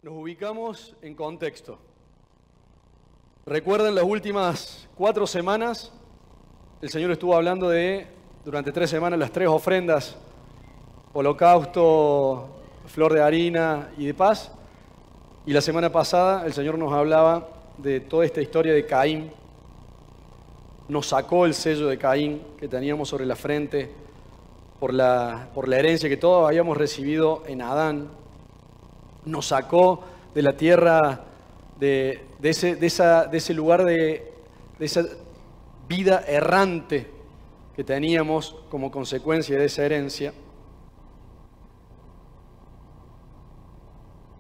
Nos ubicamos en contexto. Recuerden las últimas 4 semanas, el Señor estuvo hablando durante 3 semanas, las 3 ofrendas, holocausto, flor de harina y de paz. Y la semana pasada el Señor nos hablaba de toda esta historia de Caín. Nos sacó el sello de Caín que teníamos sobre la frente por la herencia que todos habíamos recibido en Adán. Nos sacó de la tierra, de ese lugar, de esa vida errante que teníamos como consecuencia de esa herencia.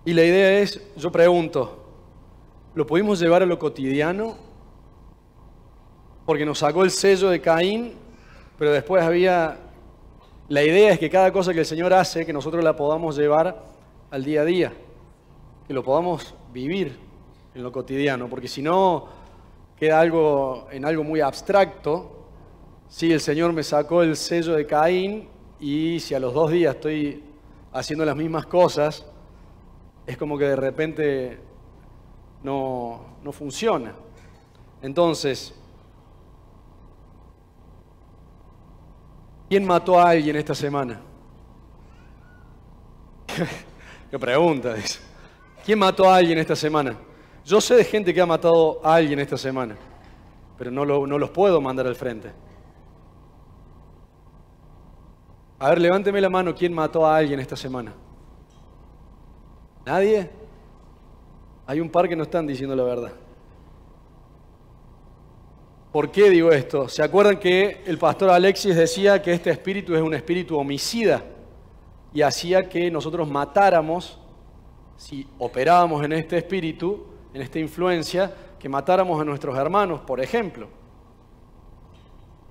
Y la idea es, yo pregunto, ¿lo pudimos llevar a lo cotidiano? Porque nos sacó el sello de Caín, pero después la idea es que cada cosa que el Señor hace, que nosotros la podamos llevar al día a día, que lo podamos vivir en lo cotidiano, porque si no queda en algo muy abstracto. Sí, el Señor me sacó el sello de Caín y si a los 2 días estoy haciendo las mismas cosas, es como que de repente no funciona. Entonces, ¿quién mató a alguien esta semana? ¿Qué pregunta es? ¿Quién mató a alguien esta semana? Yo sé de gente que ha matado a alguien esta semana, pero no los puedo mandar al frente. A ver, levánteme la mano, ¿quién mató a alguien esta semana? ¿Nadie? Hay un par que no están diciendo la verdad. ¿Por qué digo esto? ¿Se acuerdan que el pastor Alexis decía que este espíritu es un espíritu homicida y hacía que nosotros matáramos, si operábamos en este espíritu, en esta influencia, que matáramos a nuestros hermanos, por ejemplo?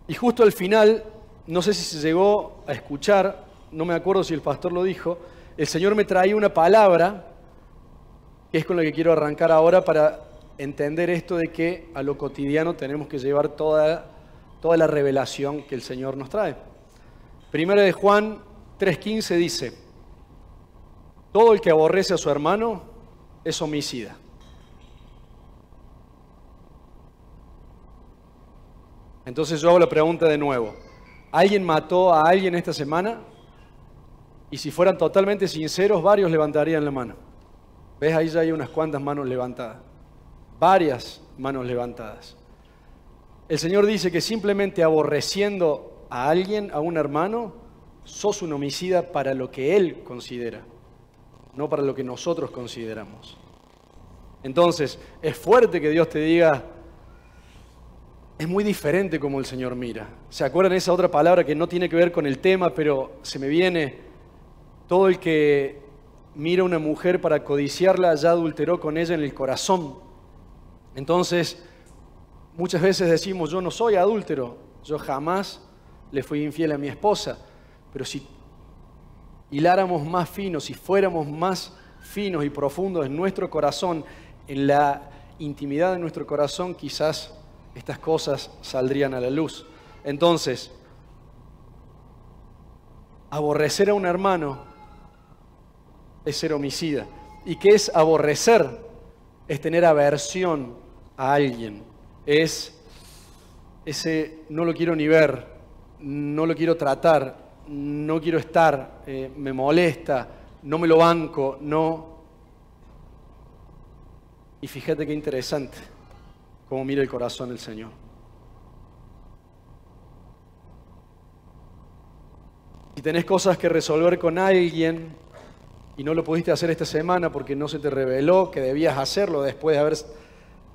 Y justo al final, no sé si se llegó a escuchar, no me acuerdo si el pastor lo dijo, el Señor me traía una palabra, que es con la que quiero arrancar ahora para entender esto de que a lo cotidiano tenemos que llevar toda la revelación que el Señor nos trae. Primera de Juan 3:15 dice: todo el que aborrece a su hermano es homicida. Entonces yo hago la pregunta de nuevo. ¿Alguien mató a alguien esta semana? Y si fueran totalmente sinceros, varios levantarían la mano. ¿Ves? Ahí ya hay unas cuantas manos levantadas. Varias manos levantadas. El Señor dice que simplemente aborreciendo a alguien, a un hermano, sos un homicida para lo que Él considera, no para lo que nosotros consideramos. Entonces, es fuerte que Dios te diga, es muy diferente como el Señor mira. ¿Se acuerdan esa otra palabra que no tiene que ver con el tema, pero se me viene? Todo el que mira a una mujer para codiciarla ya adulteró con ella en el corazón. Entonces, muchas veces decimos, yo no soy adúltero, yo jamás le fui infiel a mi esposa. Pero si hiláramos más finos, si fuéramos más finos y profundos en nuestro corazón, en la intimidad de nuestro corazón, quizás estas cosas saldrían a la luz. Entonces, aborrecer a un hermano es ser homicida. ¿Y qué es aborrecer? Es tener aversión a alguien. Es ese no lo quiero ni ver, no lo quiero tratar, no quiero estar, me molesta, no me lo banco, no. Y fíjate qué interesante cómo mira el corazón del Señor. Si tenés cosas que resolver con alguien y no lo pudiste hacer esta semana porque no se te reveló que debías hacerlo después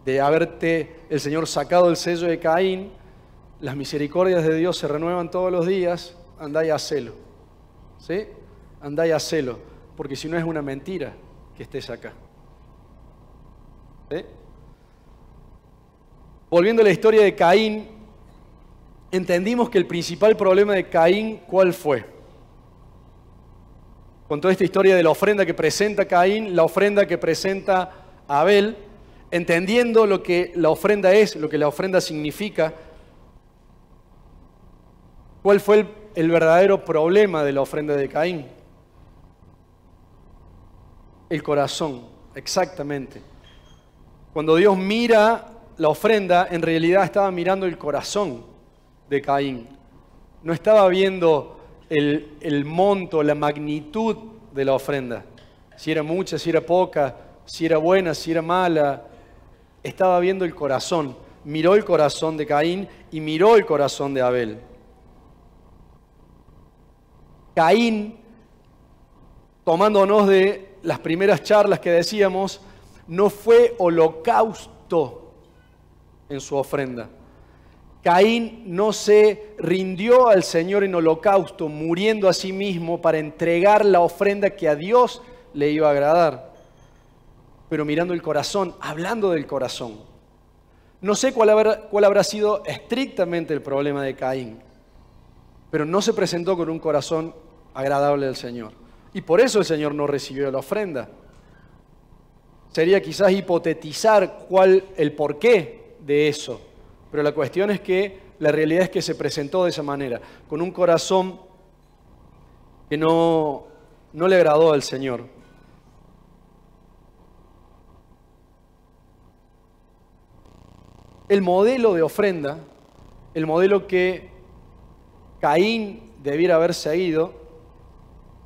de haberte el Señor sacado el sello de Caín, las misericordias de Dios se renuevan todos los días, andá y hacelo. ¿Sí? Andá y hacelo, porque si no es una mentira que estés acá. ¿Sí? Volviendo a la historia de Caín, entendimos que el principal problema de Caín, ¿cuál fue? Con toda esta historia de la ofrenda que presenta Caín, la ofrenda que presenta Abel, entendiendo lo que la ofrenda es, lo que la ofrenda significa, ¿cuál fue el verdadero problema de la ofrenda de Caín? El corazón. exactamente. Cuando Dios mira la ofrenda, en realidad estaba mirando el corazón de Caín. No estaba viendo el monto, la magnitud de la ofrenda. Si era mucha, si era poca, si era buena, si era mala. Estaba viendo el corazón. Miró el corazón de Caín y miró el corazón de Abel. Caín, tomándonos de las primeras charlas que decíamos, no fue holocausto en su ofrenda. Caín no se rindió al Señor en holocausto, muriendo a sí mismo para entregar la ofrenda que a Dios le iba a agradar. Pero mirando el corazón, hablando del corazón. No sé cuál habrá sido estrictamente el problema de Caín, pero no se presentó con un corazón agradable al Señor. Y por eso el Señor no recibió la ofrenda. Sería quizás hipotetizar el porqué de eso. Pero la cuestión es que la realidad es que se presentó de esa manera, con un corazón que no le agradó al Señor. El modelo de ofrenda, el modelo que Caín debiera haber seguido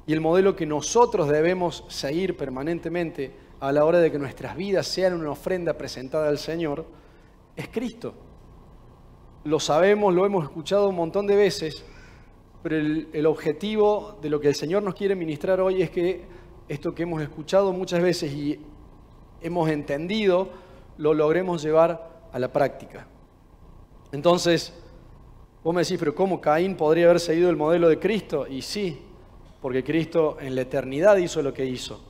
y el modelo que nosotros debemos seguir permanentemente a la hora de que nuestras vidas sean una ofrenda presentada al Señor, es Cristo. Lo sabemos, lo hemos escuchado un montón de veces, pero el objetivo de lo que el Señor nos quiere ministrar hoy es que esto que hemos escuchado muchas veces y hemos entendido, lo logremos llevar a la práctica. Entonces, vos me decís, pero ¿cómo Caín podría haber seguido el modelo de Cristo? Y sí, porque Cristo en la eternidad hizo lo que hizo.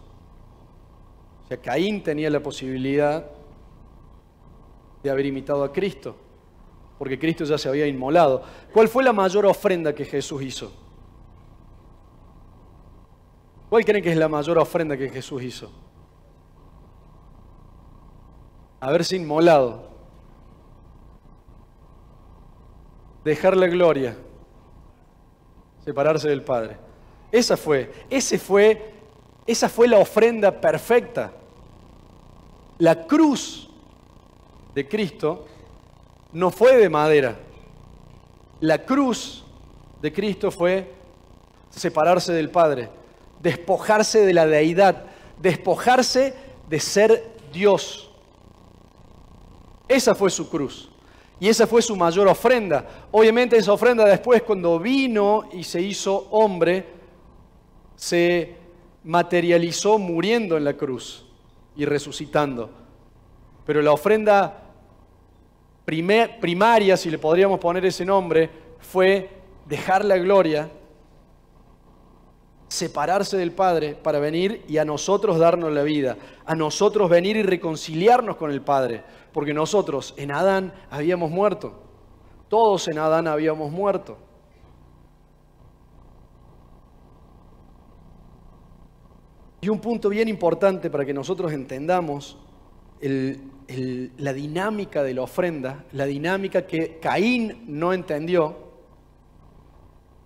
O sea, Caín tenía la posibilidad de haber imitado a Cristo, porque Cristo ya se había inmolado. ¿Cuál fue la mayor ofrenda que Jesús hizo? ¿Cuál creen que es la mayor ofrenda que Jesús hizo? Haberse inmolado. Dejar la gloria. Separarse del Padre. Esa fue la ofrenda perfecta. La cruz de Cristo no fue de madera. La cruz de Cristo fue separarse del Padre, despojarse de la deidad, despojarse de ser Dios. Esa fue su cruz. Y esa fue su mayor ofrenda. Obviamente esa ofrenda después, cuando vino y se hizo hombre, se materializó muriendo en la cruz y resucitando. Pero la ofrenda primaria, si le podríamos poner ese nombre, fue dejar la gloria, separarse del Padre para venir y a nosotros darnos la vida, a nosotros venir y reconciliarnos con el Padre, porque nosotros en Adán habíamos muerto, todos en Adán habíamos muerto. Y un punto bien importante para que nosotros entendamos la dinámica de la ofrenda, la dinámica que Caín no entendió,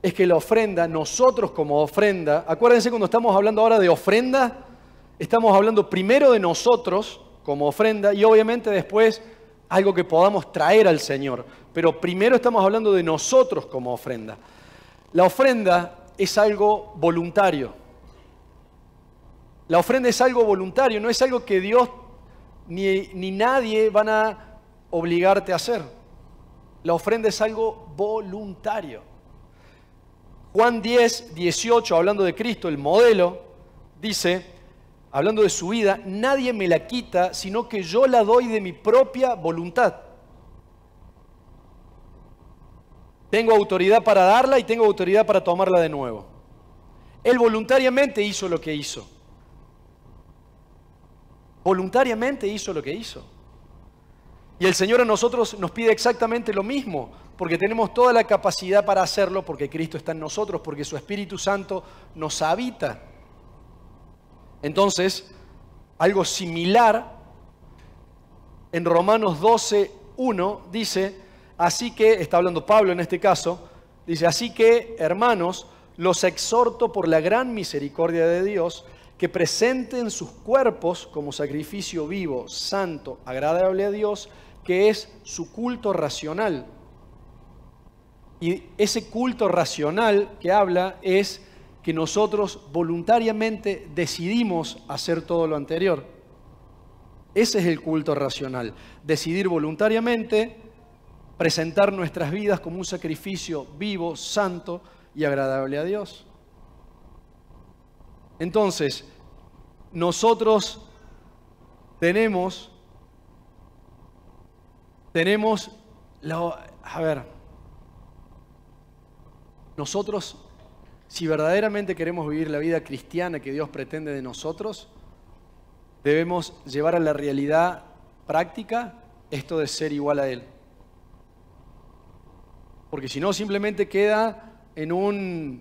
es que la ofrenda, nosotros como ofrenda, acuérdense cuando estamos hablando ahora de ofrenda, estamos hablando primero de nosotros como ofrenda y obviamente después algo que podamos traer al Señor. Pero primero estamos hablando de nosotros como ofrenda. La ofrenda es algo voluntario. La ofrenda es algo voluntario, no es algo que Dios ni nadie van a obligarte a hacer. La ofrenda es algo voluntario. Juan 10, 18, hablando de Cristo, el modelo, dice, hablando de su vida, nadie me la quita, sino que yo la doy de mi propia voluntad. Tengo autoridad para darla y tengo autoridad para tomarla de nuevo. Él voluntariamente hizo lo que hizo. Voluntariamente hizo lo que hizo. Y el Señor a nosotros nos pide exactamente lo mismo, porque tenemos toda la capacidad para hacerlo, porque Cristo está en nosotros, porque su Espíritu Santo nos habita. Entonces, algo similar, en Romanos 12, 1, dice, así que, está hablando Pablo en este caso, dice, así que, hermanos, los exhorto por la gran misericordia de Dios, que presenten sus cuerpos como sacrificio vivo, santo, agradable a Dios, que es su culto racional. Y ese culto racional que habla es que nosotros voluntariamente decidimos hacer todo lo anterior. Ese es el culto racional. Decidir voluntariamente presentar nuestras vidas como un sacrificio vivo, santo y agradable a Dios. Entonces, nosotros tenemos nosotros, si verdaderamente queremos vivir la vida cristiana que Dios pretende de nosotros, debemos llevar a la realidad práctica esto de ser igual a Él. Porque si no, simplemente queda en una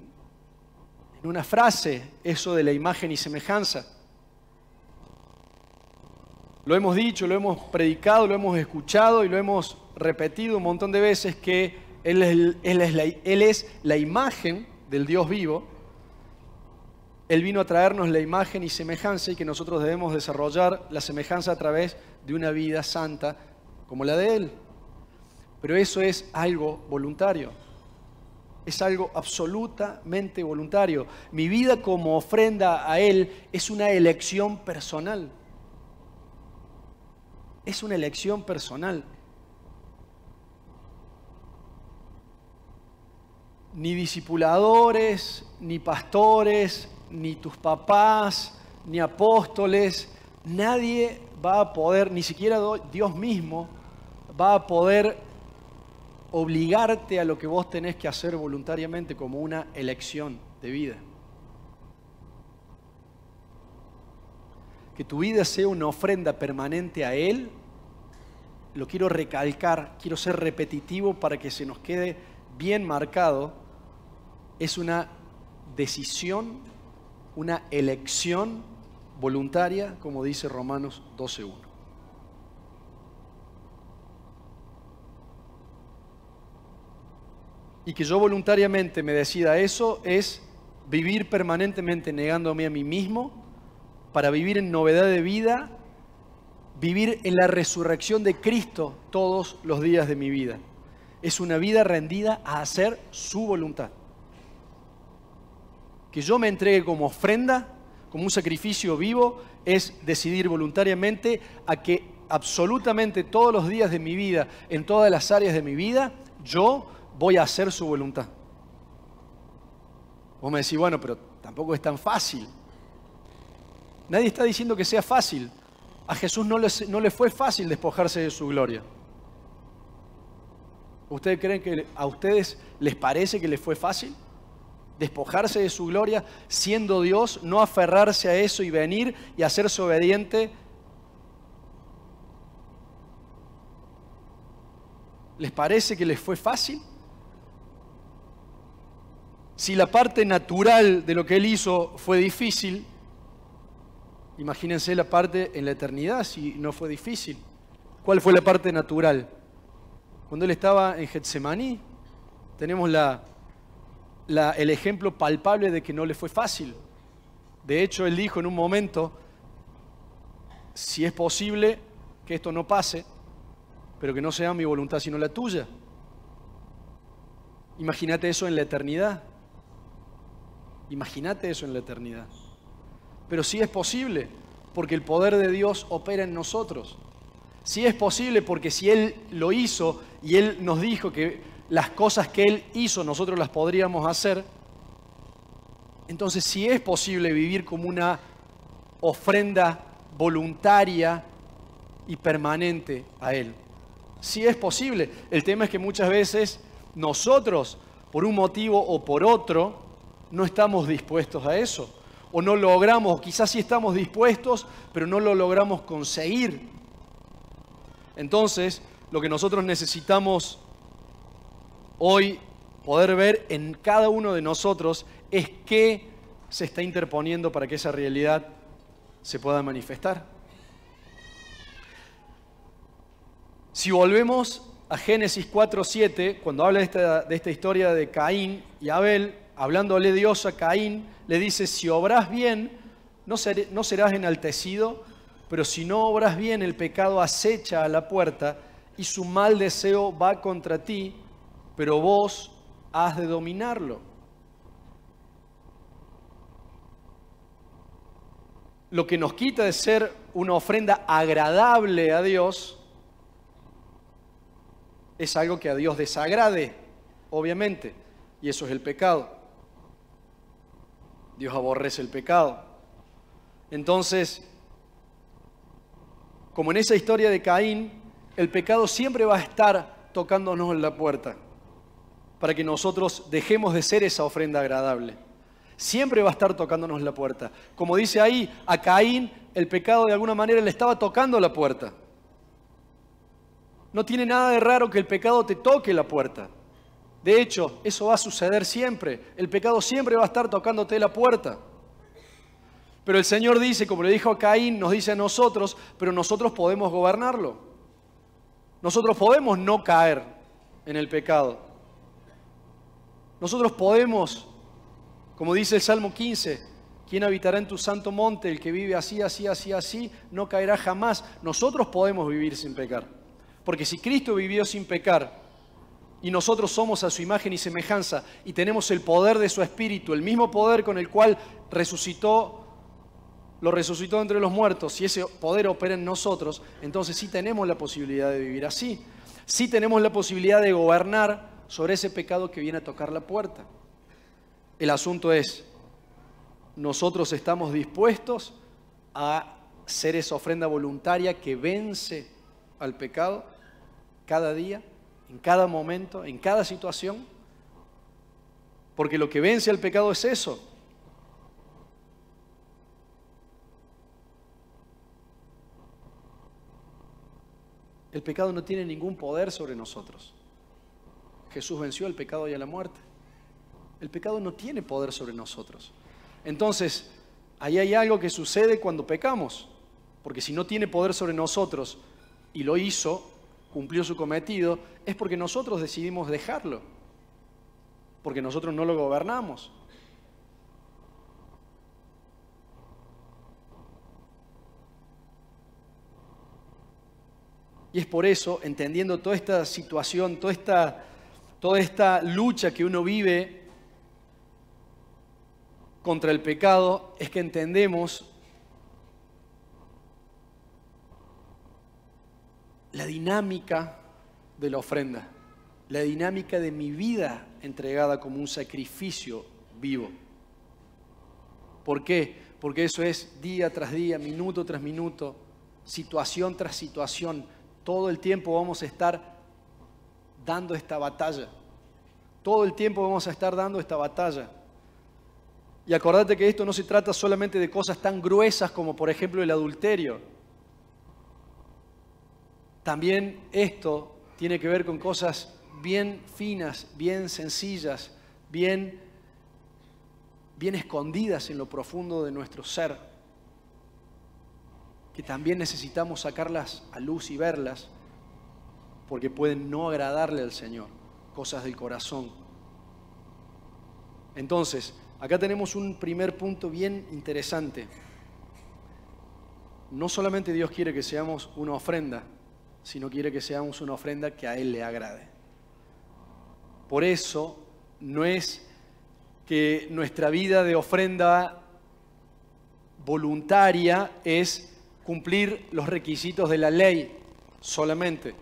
frase eso de la imagen y semejanza. Lo hemos dicho, lo hemos predicado, lo hemos escuchado y lo hemos repetido un montón de veces que Él es la imagen del Dios vivo. Él vino a traernos la imagen y semejanza y que nosotros debemos desarrollar la semejanza a través de una vida santa como la de Él. Pero eso es algo voluntario. Es algo absolutamente voluntario. Mi vida como ofrenda a Él es una elección personal. Es una elección personal. Ni discipuladores, ni pastores, ni tus papás, ni apóstoles, nadie va a poder, ni siquiera Dios mismo, va a poder obligarte a lo que vos tenés que hacer voluntariamente como una elección de vida. Que tu vida sea una ofrenda permanente a Él, lo quiero recalcar, quiero ser repetitivo para que se nos quede bien marcado, es una decisión, una elección voluntaria, como dice Romanos 12:1. Y que yo voluntariamente me decida eso es vivir permanentemente negándome a mí mismo para vivir en novedad de vida, vivir en la resurrección de Cristo todos los días de mi vida. Es una vida rendida a hacer su voluntad. Que yo me entregue como ofrenda, como un sacrificio vivo, es decidir voluntariamente a que absolutamente todos los días de mi vida, en todas las áreas de mi vida, yo voy a hacer su voluntad. Vos me decís, bueno, pero tampoco es tan fácil. Nadie está diciendo que sea fácil. A Jesús no le fue fácil despojarse de su gloria. ¿Ustedes creen que a ustedes les parece que les fue fácil despojarse de su gloria siendo Dios, no aferrarse a eso y venir y hacerse obediente? ¿Les parece que les fue fácil? Si la parte natural de lo que Él hizo fue difícil, imagínense la parte en la eternidad si no fue difícil. ¿Cuál fue la parte natural? Cuando Él estaba en Getsemaní, tenemos el ejemplo palpable de que no le fue fácil. De hecho, Él dijo en un momento, si es posible que esto no pase, pero que no sea mi voluntad sino la tuya. Imagínate eso en la eternidad. Imagínate eso en la eternidad. Pero sí es posible, porque el poder de Dios opera en nosotros. Sí es posible, porque si Él lo hizo y Él nos dijo que las cosas que Él hizo nosotros las podríamos hacer, entonces sí es posible vivir como una ofrenda voluntaria y permanente a Él. Sí es posible. El tema es que muchas veces nosotros, por un motivo o por otro, no estamos dispuestos a eso. O no logramos, o quizás sí estamos dispuestos, pero no lo logramos conseguir. Entonces, lo que nosotros necesitamos hoy poder ver en cada uno de nosotros es qué se está interponiendo para que esa realidad se pueda manifestar. Si volvemos a Génesis 4:7, cuando habla de esta historia de Caín y Abel, hablándole Dios a Caín, le dice, si obrás bien, no serás enaltecido, pero si no obras bien, el pecado acecha a la puerta y su mal deseo va contra ti, pero vos has de dominarlo. Lo que nos quita de ser una ofrenda agradable a Dios es algo que a Dios desagrade, obviamente, y eso es el pecado. Dios aborrece el pecado. Entonces, como en esa historia de Caín, el pecado siempre va a estar tocándonos en la puerta para que nosotros dejemos de ser esa ofrenda agradable. Siempre va a estar tocándonos la puerta. Como dice ahí, a Caín el pecado de alguna manera le estaba tocando la puerta. No tiene nada de raro que el pecado te toque la puerta. De hecho, eso va a suceder siempre. El pecado siempre va a estar tocándote la puerta. Pero el Señor dice, como le dijo a Caín, nos dice a nosotros, pero nosotros podemos gobernarlo. Nosotros podemos no caer en el pecado. Nosotros podemos, como dice el Salmo 15, ¿quién habitará en tu santo monte? El que vive así, así, así, así, no caerá jamás. Nosotros podemos vivir sin pecar. Porque si Cristo vivió sin pecar y nosotros somos a su imagen y semejanza y tenemos el poder de su Espíritu, el mismo poder con el cual lo resucitó entre los muertos, y ese poder opera en nosotros, entonces sí tenemos la posibilidad de vivir así. Sí tenemos la posibilidad de gobernar sobre ese pecado que viene a tocar la puerta. El asunto es, ¿nosotros estamos dispuestos a ser esa ofrenda voluntaria que vence al pecado cada día, en cada momento, en cada situación? Porque lo que vence al pecado es eso. El pecado no tiene ningún poder sobre nosotros. Jesús venció el pecado y a la muerte. El pecado no tiene poder sobre nosotros. Entonces, ahí hay algo que sucede cuando pecamos. Porque si no tiene poder sobre nosotros y lo hizo, cumplió su cometido, es porque nosotros decidimos dejarlo. Porque nosotros no lo gobernamos. Y es por eso, entendiendo toda esta situación, toda esta lucha que uno vive contra el pecado, es que entendemos la dinámica de la ofrenda, la dinámica de mi vida entregada como un sacrificio vivo. ¿Por qué? Porque eso es día tras día, minuto tras minuto, situación tras situación. Todo el tiempo vamos a estar dando esta batalla. Todo el tiempo vamos a estar dando esta batalla. Y acordate que esto no se trata solamente de cosas tan gruesas como, por ejemplo, el adulterio. También esto tiene que ver con cosas bien finas, bien sencillas, bien escondidas en lo profundo de nuestro ser, que también necesitamos sacarlas a luz y verlas, porque pueden no agradarle al Señor, cosas del corazón. Entonces, acá tenemos un primer punto bien interesante. No solamente Dios quiere que seamos una ofrenda, sino quiere que seamos una ofrenda que a Él le agrade. Por eso, no es que nuestra vida de ofrenda voluntaria es cumplir los requisitos de la ley solamente,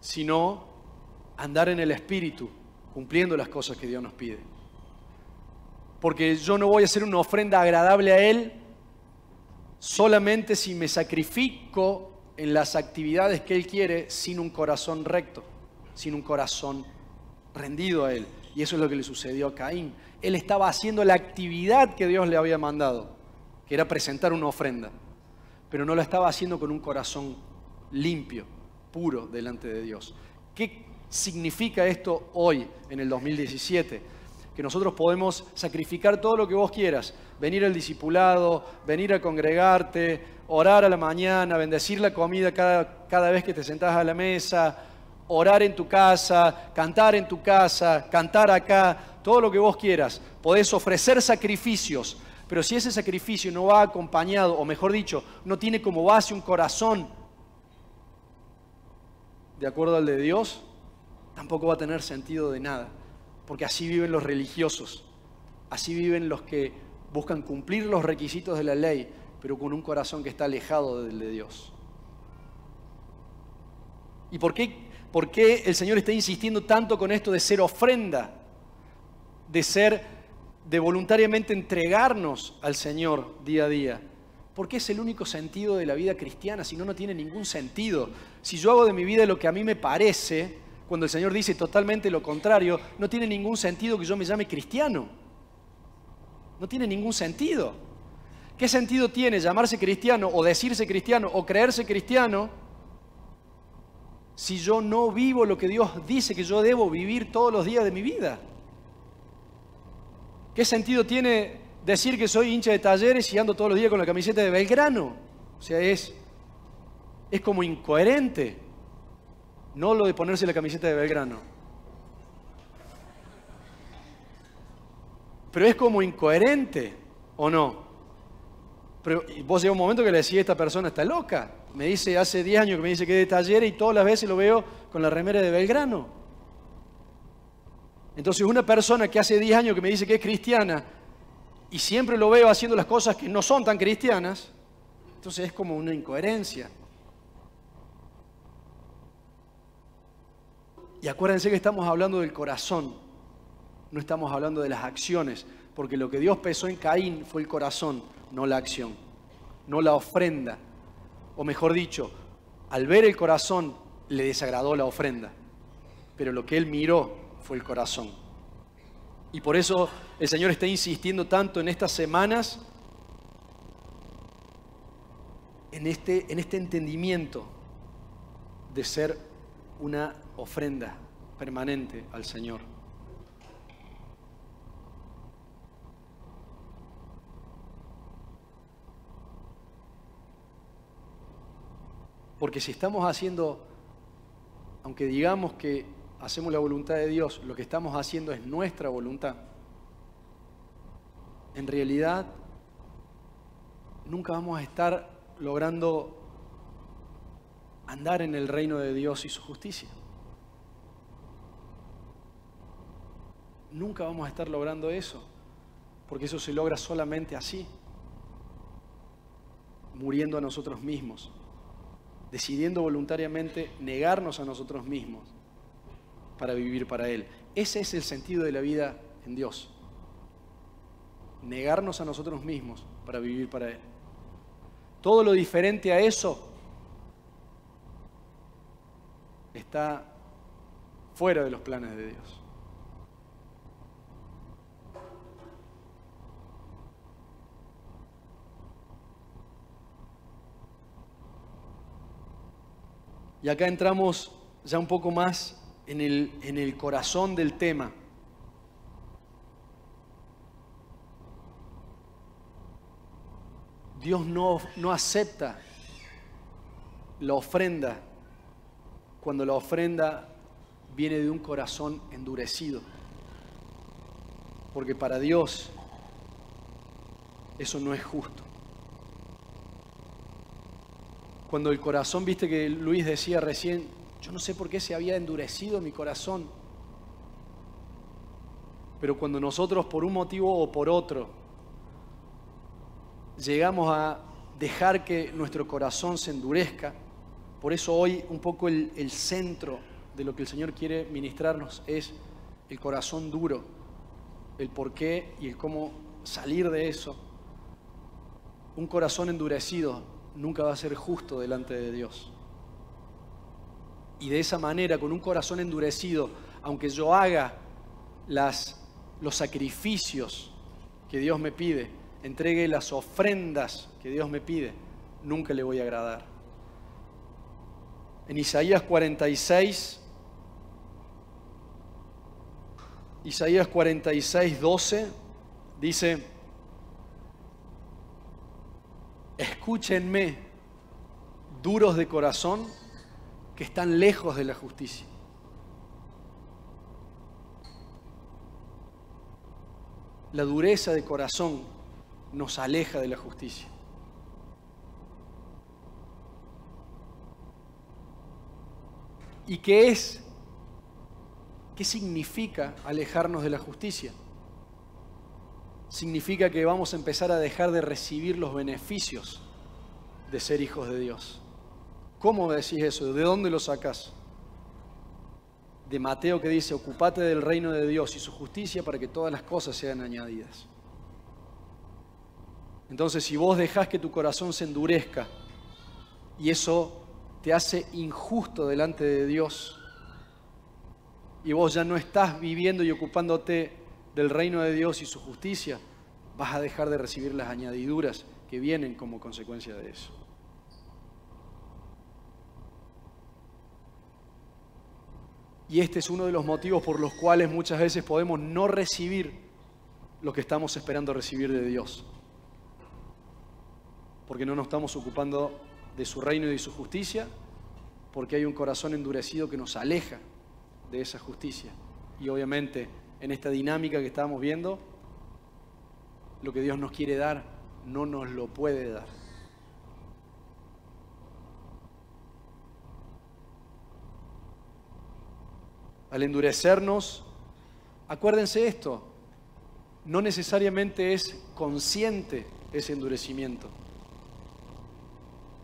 sino andar en el Espíritu, cumpliendo las cosas que Dios nos pide. Porque yo no voy a hacer una ofrenda agradable a Él solamente si me sacrifico en las actividades que Él quiere sin un corazón recto, sin un corazón rendido a Él. Y eso es lo que le sucedió a Caín. Él estaba haciendo la actividad que Dios le había mandado, que era presentar una ofrenda, pero no la estaba haciendo con un corazón limpio, puro delante de Dios. ¿Qué significa esto hoy, en el 2017? Que nosotros podemos sacrificar todo lo que vos quieras, venir al discipulado, venir a congregarte, orar a la mañana, bendecir la comida cada vez que te sentás a la mesa, orar en tu casa, cantar en tu casa, cantar acá, todo lo que vos quieras. Podés ofrecer sacrificios, Pero si ese sacrificio no va acompañado, o mejor dicho, no tiene como base un corazón de acuerdo al de Dios, tampoco va a tener sentido de nada. Porque así viven los religiosos, así viven los que buscan cumplir los requisitos de la ley, pero con un corazón que está alejado del de Dios. ¿Y por qué el Señor está insistiendo tanto con esto de ser ofrenda? De voluntariamente entregarnos al Señor día a día. Porque es el único sentido de la vida cristiana, si no, no tiene ningún sentido. Si yo hago de mi vida lo que a mí me parece, cuando el Señor dice totalmente lo contrario, no tiene ningún sentido que yo me llame cristiano. No tiene ningún sentido. ¿Qué sentido tiene llamarse cristiano o decirse cristiano o creerse cristiano si yo no vivo lo que Dios dice que yo debo vivir todos los días de mi vida? ¿Qué sentido tiene decir que soy hincha de Talleres y ando todos los días con la camiseta de Belgrano? O sea, es como incoherente. No lo de ponerse la camiseta de Belgrano. Pero es como incoherente, ¿o no? Pero vos llega un momento que le decís, esta persona está loca. Me dice, hace 10 años que me dice que es de Talleres y todas las veces lo veo con la remera de Belgrano. Entonces una persona que hace 10 años que me dice que es cristiana y siempre lo veo haciendo las cosas que no son tan cristianas, entonces es como una incoherencia. Y acuérdense que estamos hablando del corazón, no estamos hablando de las acciones, porque lo que Dios pesó en Caín fue el corazón, no la acción, no la ofrenda. O mejor dicho, al ver el corazón le desagradó la ofrenda, pero lo que él miró fue el corazón. Y por eso el Señor está insistiendo tanto en estas semanas, en este entendimiento de ser una ofrenda permanente al Señor. Porque si estamos haciendo, aunque digamos que hacemos la voluntad de Dios, lo que estamos haciendo es nuestra voluntad, en realidad nunca vamos a estar logrando andar en el reino de Dios y su justicia. Nunca vamos a estar logrando eso, porque eso se logra solamente así, muriendo a nosotros mismos, decidiendo voluntariamente negarnos a nosotros mismos para vivir para Él. Ese es el sentido de la vida en Dios. Negarnos a nosotros mismos para vivir para Él. Todo lo diferente a eso está fuera de los planes de Dios. Y acá entramos ya un poco más en el corazón del tema. Dios no acepta la ofrenda cuando la ofrenda viene de un corazón endurecido. Porque para Dios eso no es justo. Cuando el corazón, viste que Luis decía recién, yo no sé por qué se había endurecido mi corazón. Pero cuando nosotros por un motivo o por otro llegamos a dejar que nuestro corazón se endurezca, por eso hoy un poco el centro de lo que el Señor quiere ministrarnos es el corazón duro, el por qué y el cómo salir de eso. Un corazón endurecido nunca va a ser justo delante de Dios. Y de esa manera, con un corazón endurecido, aunque yo haga los sacrificios que Dios me pide, entregue las ofrendas que Dios me pide, nunca le voy a agradar. En Isaías 46, 12, dice: escúchenme, duros de corazón, que están lejos de la justicia. La dureza de corazón nos aleja de la justicia. ¿Y qué es? ¿Qué significa alejarnos de la justicia? Significa que vamos a empezar a dejar de recibir los beneficios de ser hijos de Dios. ¿Cómo decís eso? ¿De dónde lo sacás? De Mateo, que dice: ocupate del reino de Dios y su justicia para que todas las cosas sean añadidas. Entonces, si vos dejás que tu corazón se endurezca y eso te hace injusto delante de Dios, y vos ya no estás viviendo y ocupándote del reino de Dios y su justicia, vas a dejar de recibir las añadiduras que vienen como consecuencia de eso. Y este es uno de los motivos por los cuales muchas veces podemos no recibir lo que estamos esperando recibir de Dios. Porque no nos estamos ocupando de su reino y de su justicia, porque hay un corazón endurecido que nos aleja de esa justicia. Y obviamente, en esta dinámica que estamos viendo, lo que Dios nos quiere dar, no nos lo puede dar. Al endurecernos, acuérdense esto, no necesariamente es consciente ese endurecimiento.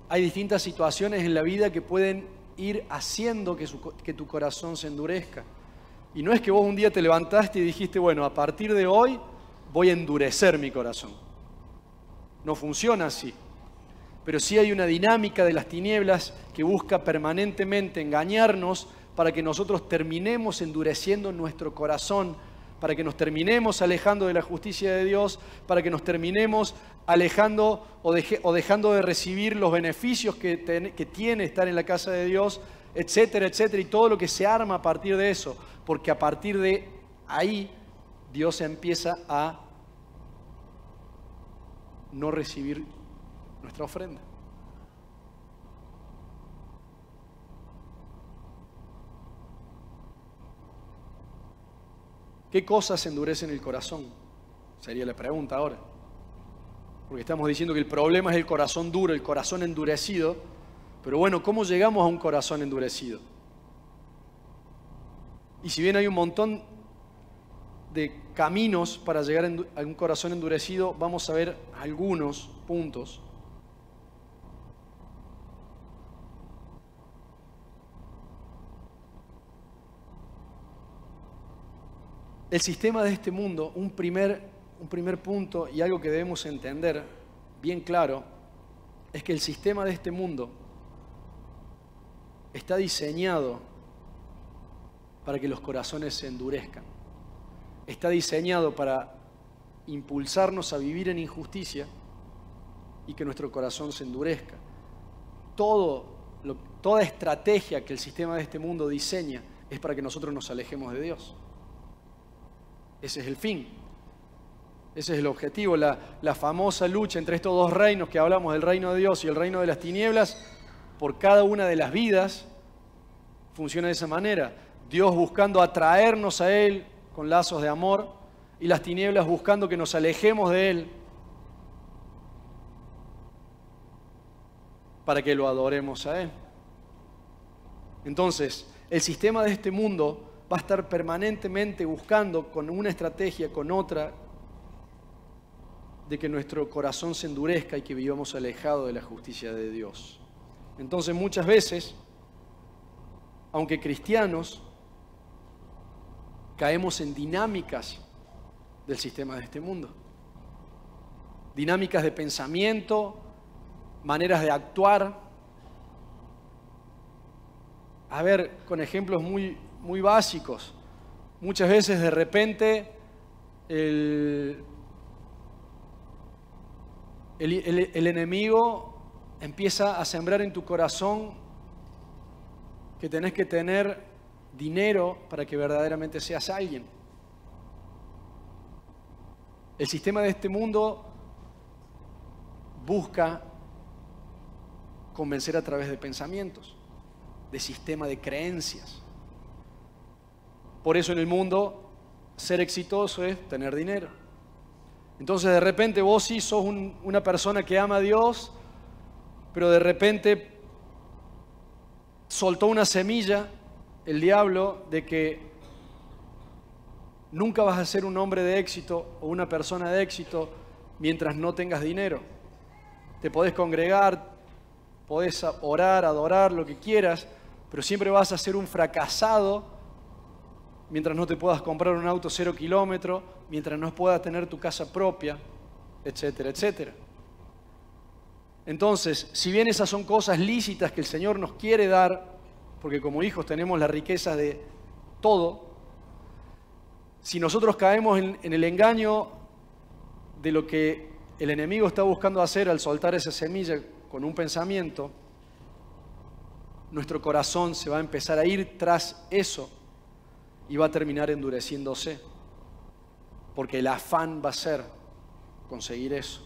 Hay distintas situaciones en la vida que pueden ir haciendo que tu corazón se endurezca. Y no es que vos un día te levantaste y dijiste: bueno, a partir de hoy voy a endurecer mi corazón. No funciona así. Pero sí hay una dinámica de las tinieblas que busca permanentemente engañarnos para que nosotros terminemos endureciendo nuestro corazón, para que nos terminemos alejando de la justicia de Dios, para que nos terminemos alejando o dejando de recibir los beneficios que tiene estar en la casa de Dios, etcétera, etcétera, y todo lo que se arma a partir de eso, porque a partir de ahí Dios empieza a no recibir nuestra ofrenda. ¿Qué cosas endurecen el corazón? Sería la pregunta ahora. Porque estamos diciendo que el problema es el corazón duro, el corazón endurecido. Pero bueno, ¿cómo llegamos a un corazón endurecido? Y si bien hay un montón de caminos para llegar a un corazón endurecido, vamos a ver algunos puntos. El sistema de este mundo, un primer punto y algo que debemos entender bien claro, es que el sistema de este mundo está diseñado para que los corazones se endurezcan. Está diseñado para impulsarnos a vivir en injusticia y que nuestro corazón se endurezca. Toda estrategia que el sistema de este mundo diseña es para que nosotros nos alejemos de Dios. Ese es el fin. Ese es el objetivo. La famosa lucha entre estos dos reinos que hablamos, el reino de Dios y el reino de las tinieblas, por cada una de las vidas, funciona de esa manera. Dios buscando atraernos a Él con lazos de amor y las tinieblas buscando que nos alejemos de Él para que lo adoremos a Él. Entonces, el sistema de este mundo va a estar permanentemente buscando con una estrategia, con otra, de que nuestro corazón se endurezca y que vivamos alejados de la justicia de Dios. Entonces muchas veces, aunque cristianos, caemos en dinámicas del sistema de este mundo. Dinámicas de pensamiento, maneras de actuar. A ver, con ejemplos muy básicos. Muchas veces de repente el enemigo empieza a sembrar en tu corazón que tenés que tener dinero para que verdaderamente seas alguien. El sistema de este mundo busca convencer a través de pensamientos, de sistema de creencias. Por eso en el mundo ser exitoso es tener dinero. Entonces de repente vos sí sos una persona que ama a Dios, pero de repente soltó una semilla el diablo de que nunca vas a ser un hombre de éxito o una persona de éxito mientras no tengas dinero. Te podés congregar, podés orar, adorar, lo que quieras, pero siempre vas a ser un fracasado mientras no te puedas comprar un auto 0 kilómetros, mientras no puedas tener tu casa propia, etcétera, etcétera. Entonces, si bien esas son cosas lícitas que el Señor nos quiere dar, porque como hijos tenemos la riqueza de todo, si nosotros caemos en el engaño de lo que el enemigo está buscando hacer al soltar esa semilla con un pensamiento, nuestro corazón se va a empezar a ir tras eso y va a terminar endureciéndose, porque el afán va a ser conseguir eso.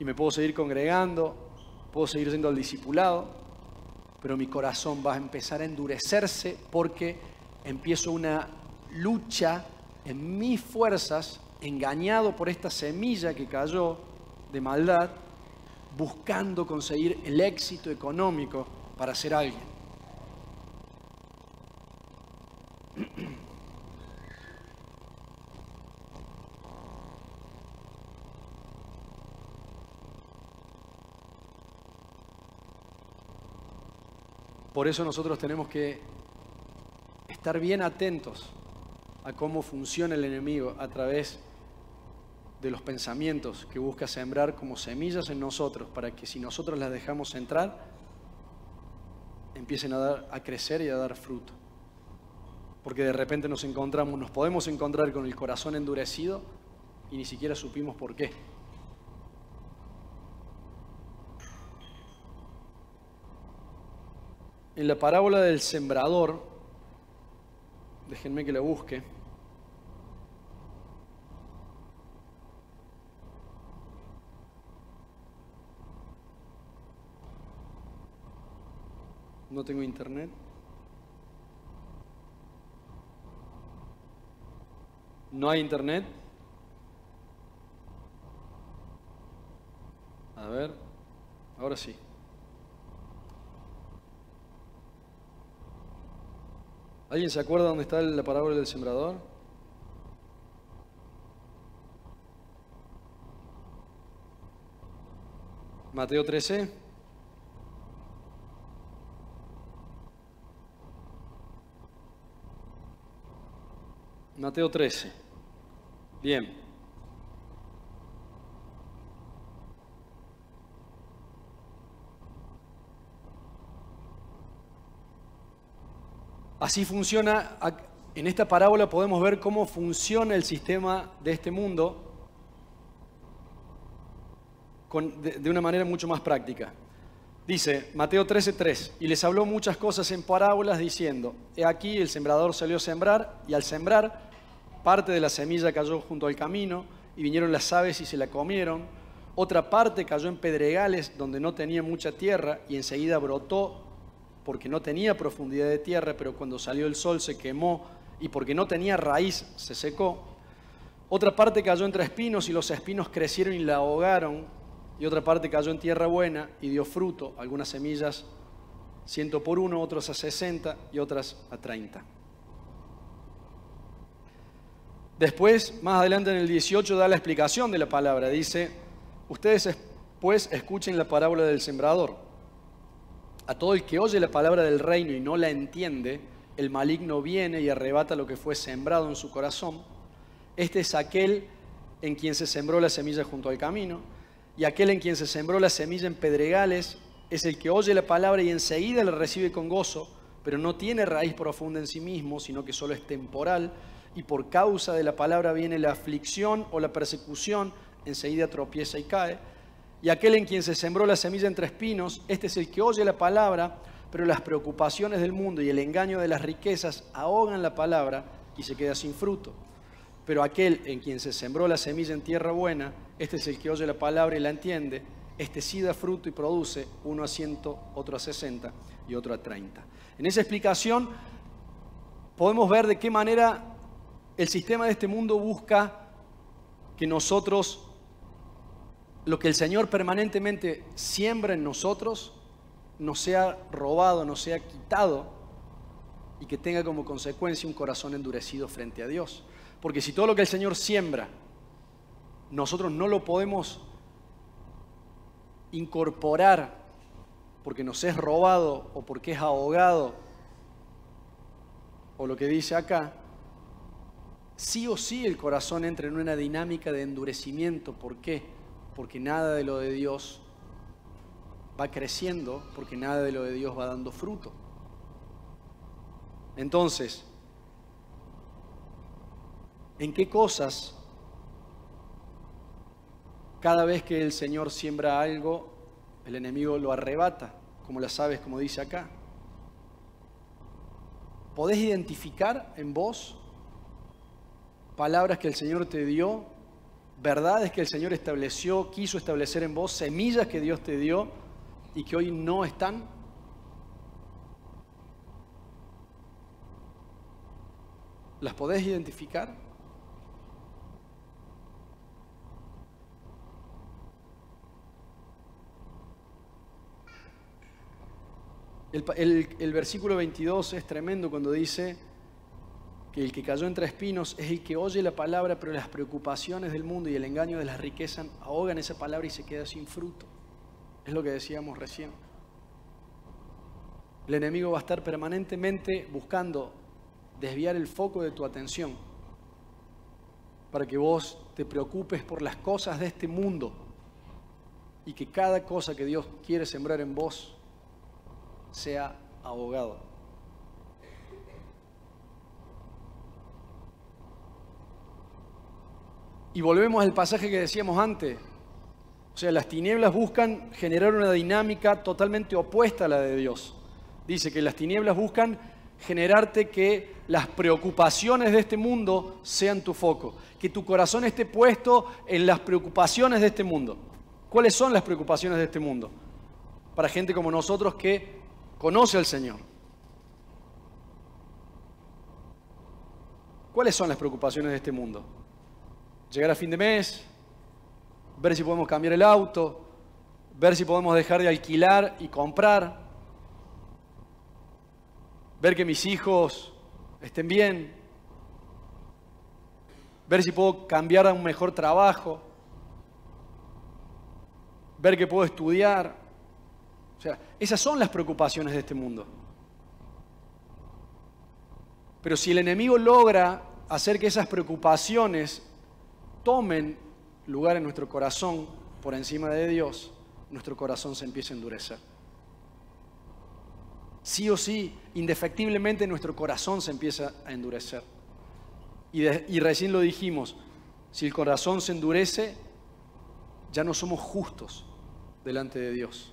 Y me puedo seguir congregando, puedo seguir siendo el discipulado, pero mi corazón va a empezar a endurecerse porque empiezo una lucha en mis fuerzas, engañado por esta semilla que cayó de maldad, buscando conseguir el éxito económico para ser alguien. Por eso nosotros tenemos que estar bien atentos a cómo funciona el enemigo a través de los pensamientos que busca sembrar como semillas en nosotros, para que si nosotros las dejamos entrar, empiecen a crecer y a dar fruto. Porque de repente nos podemos encontrar con el corazón endurecido y ni siquiera supimos por qué. En la parábola del sembrador, déjenme que la busque. No tengo internet. ¿No hay internet? A ver, ahora sí. ¿Alguien se acuerda dónde está la parábola del sembrador? Mateo 13. Mateo 13. Bien. Así funciona, en esta parábola podemos ver cómo funciona el sistema de este mundo de una manera mucho más práctica. Dice Mateo 13:3, y les habló muchas cosas en parábolas diciendo, he aquí el sembrador salió a sembrar, y al sembrar parte de la semilla cayó junto al camino, y vinieron las aves y se la comieron. Otra parte cayó en pedregales donde no tenía mucha tierra, y enseguida brotó porque no tenía profundidad de tierra, pero cuando salió el sol se quemó, y porque no tenía raíz se secó. Otra parte cayó entre espinos, y los espinos crecieron y la ahogaron. Y otra parte cayó en tierra buena y dio fruto, algunas semillas 100 por 1, otras a 60 y otras a 30. Después, más adelante en el 18, da la explicación de la palabra. Dice, ustedes pues escuchen la parábola del sembrador. A todo el que oye la palabra del reino y no la entiende, el maligno viene y arrebata lo que fue sembrado en su corazón. Este es aquel en quien se sembró la semilla junto al camino, y aquel en quien se sembró la semilla en pedregales es el que oye la palabra y enseguida la recibe con gozo, pero no tiene raíz profunda en sí mismo, sino que solo es temporal, y por causa de la palabra viene la aflicción o la persecución, enseguida tropieza y cae. Y aquel en quien se sembró la semilla entre espinos, este es el que oye la palabra, pero las preocupaciones del mundo y el engaño de las riquezas ahogan la palabra y se queda sin fruto. Pero aquel en quien se sembró la semilla en tierra buena, este es el que oye la palabra y la entiende, este sí da fruto y produce, uno a 100, otro a 60 y otro a 30. En esa explicación podemos ver de qué manera el sistema de este mundo busca que nosotros, lo que el Señor permanentemente siembra en nosotros, no sea robado, no sea quitado y que tenga como consecuencia un corazón endurecido frente a Dios. Porque si todo lo que el Señor siembra, nosotros no lo podemos incorporar porque nos es robado o porque es ahogado, o lo que dice acá, sí o sí el corazón entra en una dinámica de endurecimiento. ¿Por qué? Porque nada de lo de Dios va creciendo, porque nada de lo de Dios va dando fruto. Entonces, ¿en qué cosas cada vez que el Señor siembra algo, el enemigo lo arrebata, como las aves, como dice acá? ¿Podés identificar en vos palabras que el Señor te dio, verdades que el Señor estableció, quiso establecer en vos, semillas que Dios te dio y que hoy no están? ¿Las podés identificar? El versículo 22 es tremendo cuando dice que el que cayó entre espinos es el que oye la palabra, pero las preocupaciones del mundo y el engaño de las riquezas ahogan esa palabra y se queda sin fruto. Es lo que decíamos recién. El enemigo va a estar permanentemente buscando desviar el foco de tu atención para que vos te preocupes por las cosas de este mundo y que cada cosa que Dios quiere sembrar en vos sea ahogado. Y volvemos al pasaje que decíamos antes. O sea, las tinieblas buscan generar una dinámica totalmente opuesta a la de Dios. Dice que las tinieblas buscan generarte que las preocupaciones de este mundo sean tu foco, que tu corazón esté puesto en las preocupaciones de este mundo. ¿Cuáles son las preocupaciones de este mundo? Para gente como nosotros que conoce al Señor. ¿Cuáles son las preocupaciones de este mundo? Llegar a fin de mes, ver si podemos cambiar el auto, ver si podemos dejar de alquilar y comprar, ver que mis hijos estén bien, ver si puedo cambiar a un mejor trabajo, ver que puedo estudiar. O sea, esas son las preocupaciones de este mundo. Pero si el enemigo logra hacer que esas preocupaciones tomen lugar en nuestro corazón por encima de Dios, nuestro corazón se empieza a endurecer. Sí o sí, indefectiblemente nuestro corazón se empieza a endurecer. Y recién lo dijimos, si el corazón se endurece, ya no somos justos delante de Dios.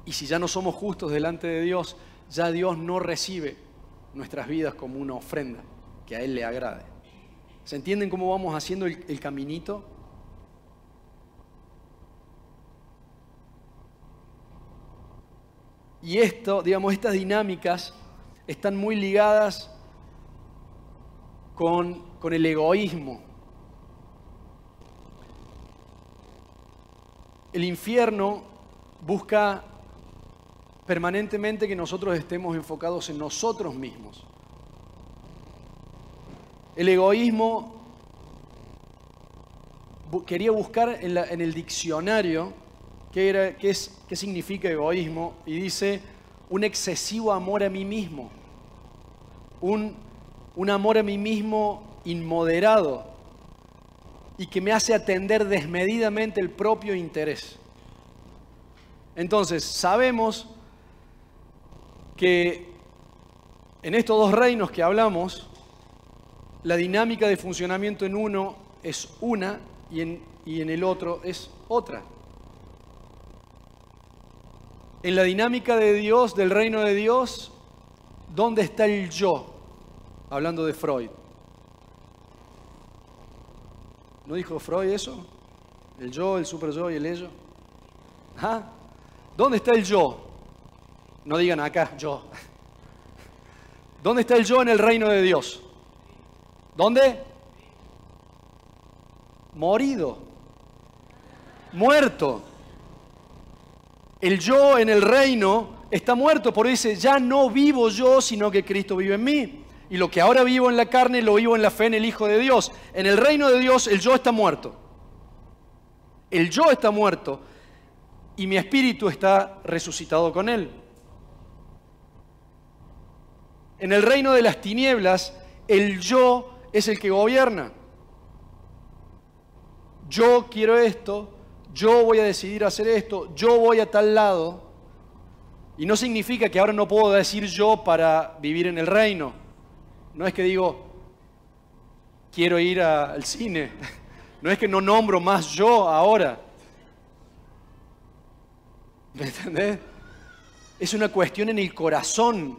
Y si ya no somos justos delante de Dios, ya Dios no recibe nuestras vidas como una ofrenda que a Él le agrade. ¿Se entienden cómo vamos haciendo el caminito? Y esto, digamos, estas dinámicas están muy ligadas con el egoísmo. El infierno busca permanentemente que nosotros estemos enfocados en nosotros mismos. El egoísmo quería buscar en el diccionario qué significa egoísmo, y dice un excesivo amor a mí mismo, un amor a mí mismo inmoderado y que me hace atender desmedidamente el propio interés. Entonces, sabemos que en estos dos reinos que hablamos, la dinámica de funcionamiento en uno es una y en el otro es otra. En la dinámica de Dios, del reino de Dios, ¿dónde está el yo? Hablando de Freud. ¿No dijo Freud eso? El yo, el super yo y el ello. ¿Ah? ¿Dónde está el yo? No digan acá, yo. ¿Dónde está el yo en el reino de Dios? ¿Dónde? morido, muerto. El yo en el reino está muerto, por eso dice, ya no vivo yo, sino que Cristo vive en mí. Y lo que ahora vivo en la carne, lo vivo en la fe en el Hijo de Dios. En el reino de Dios, el yo está muerto. El yo está muerto y mi espíritu está resucitado con él. En el reino de las tinieblas, el yo es el que gobierna. Yo quiero esto, yo voy a decidir hacer esto, yo voy a tal lado. Y no significa que ahora no puedo decir yo para vivir en el reino. No es que digo, quiero ir al cine. No es que no nombro más yo ahora. ¿Me entendés? Es una cuestión en el corazón.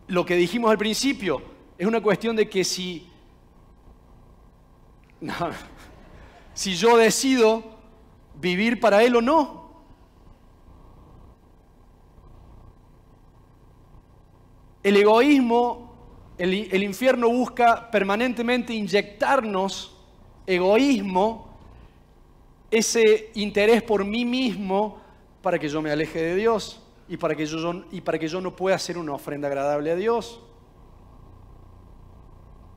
Lo que dijimos al principio, es una cuestión de que si yo decido vivir para Él o no. El egoísmo, el infierno busca permanentemente inyectarnos egoísmo, ese interés por mí mismo para que yo me aleje de Dios y para que yo no pueda hacer una ofrenda agradable a Dios.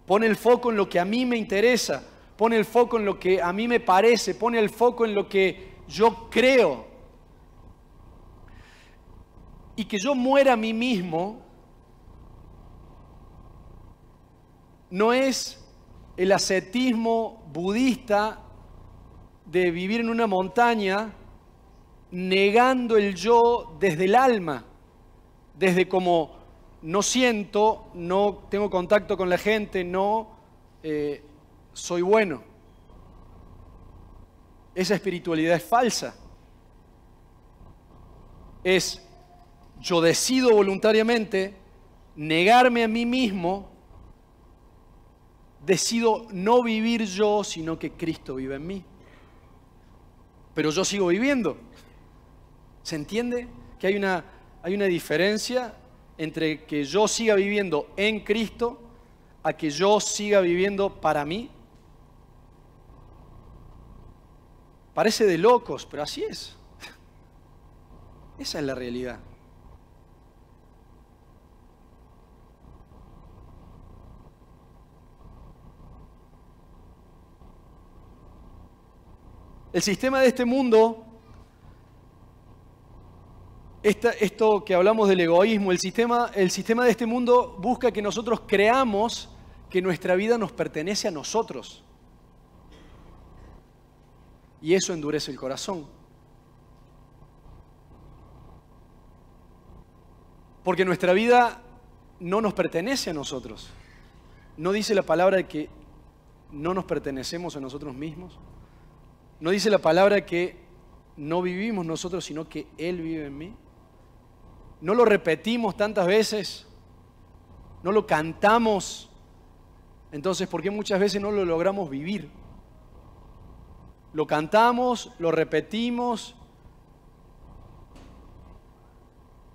Pone el foco en lo que a mí me interesa, pone el foco en lo que a mí me parece, pone el foco en lo que yo creo. Y que yo muera a mí mismo no es el ascetismo budista de vivir en una montaña negando el yo desde el alma, desde como no siento, no tengo contacto con la gente, no soy bueno. Esa espiritualidad es falsa. Es yo decido voluntariamente negarme a mí mismo, decido no vivir yo, sino que Cristo vive en mí. Pero yo sigo viviendo. ¿Se entiende? Que hay una diferencia entre que yo siga viviendo en Cristo a que yo siga viviendo para mí. Parece de locos, pero así es. Esa es la realidad. El sistema de este mundo, esto que hablamos del egoísmo, el sistema de este mundo busca que nosotros creamos que nuestra vida nos pertenece a nosotros. Y eso endurece el corazón. Porque nuestra vida no nos pertenece a nosotros. ¿No dice la palabra de que no nos pertenecemos a nosotros mismos? ¿No dice la palabra que no vivimos nosotros, sino que Él vive en mí? ¿No lo repetimos tantas veces? ¿No lo cantamos? Entonces, ¿por qué muchas veces no lo logramos vivir? Lo cantamos, lo repetimos,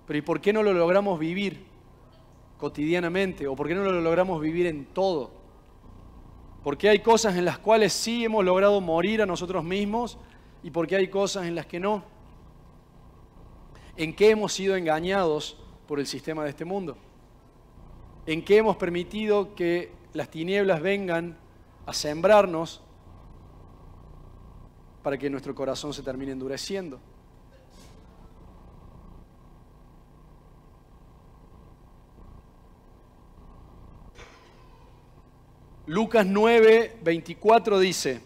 pero ¿y por qué no lo logramos vivir cotidianamente? ¿O por qué no lo logramos vivir en todo? Porque hay cosas en las cuales sí hemos logrado morir a nosotros mismos y porque hay cosas en las que no. ¿En qué hemos sido engañados por el sistema de este mundo? ¿En qué hemos permitido que las tinieblas vengan a sembrarnos para que nuestro corazón se termine endureciendo? Lucas 9, 24 dice: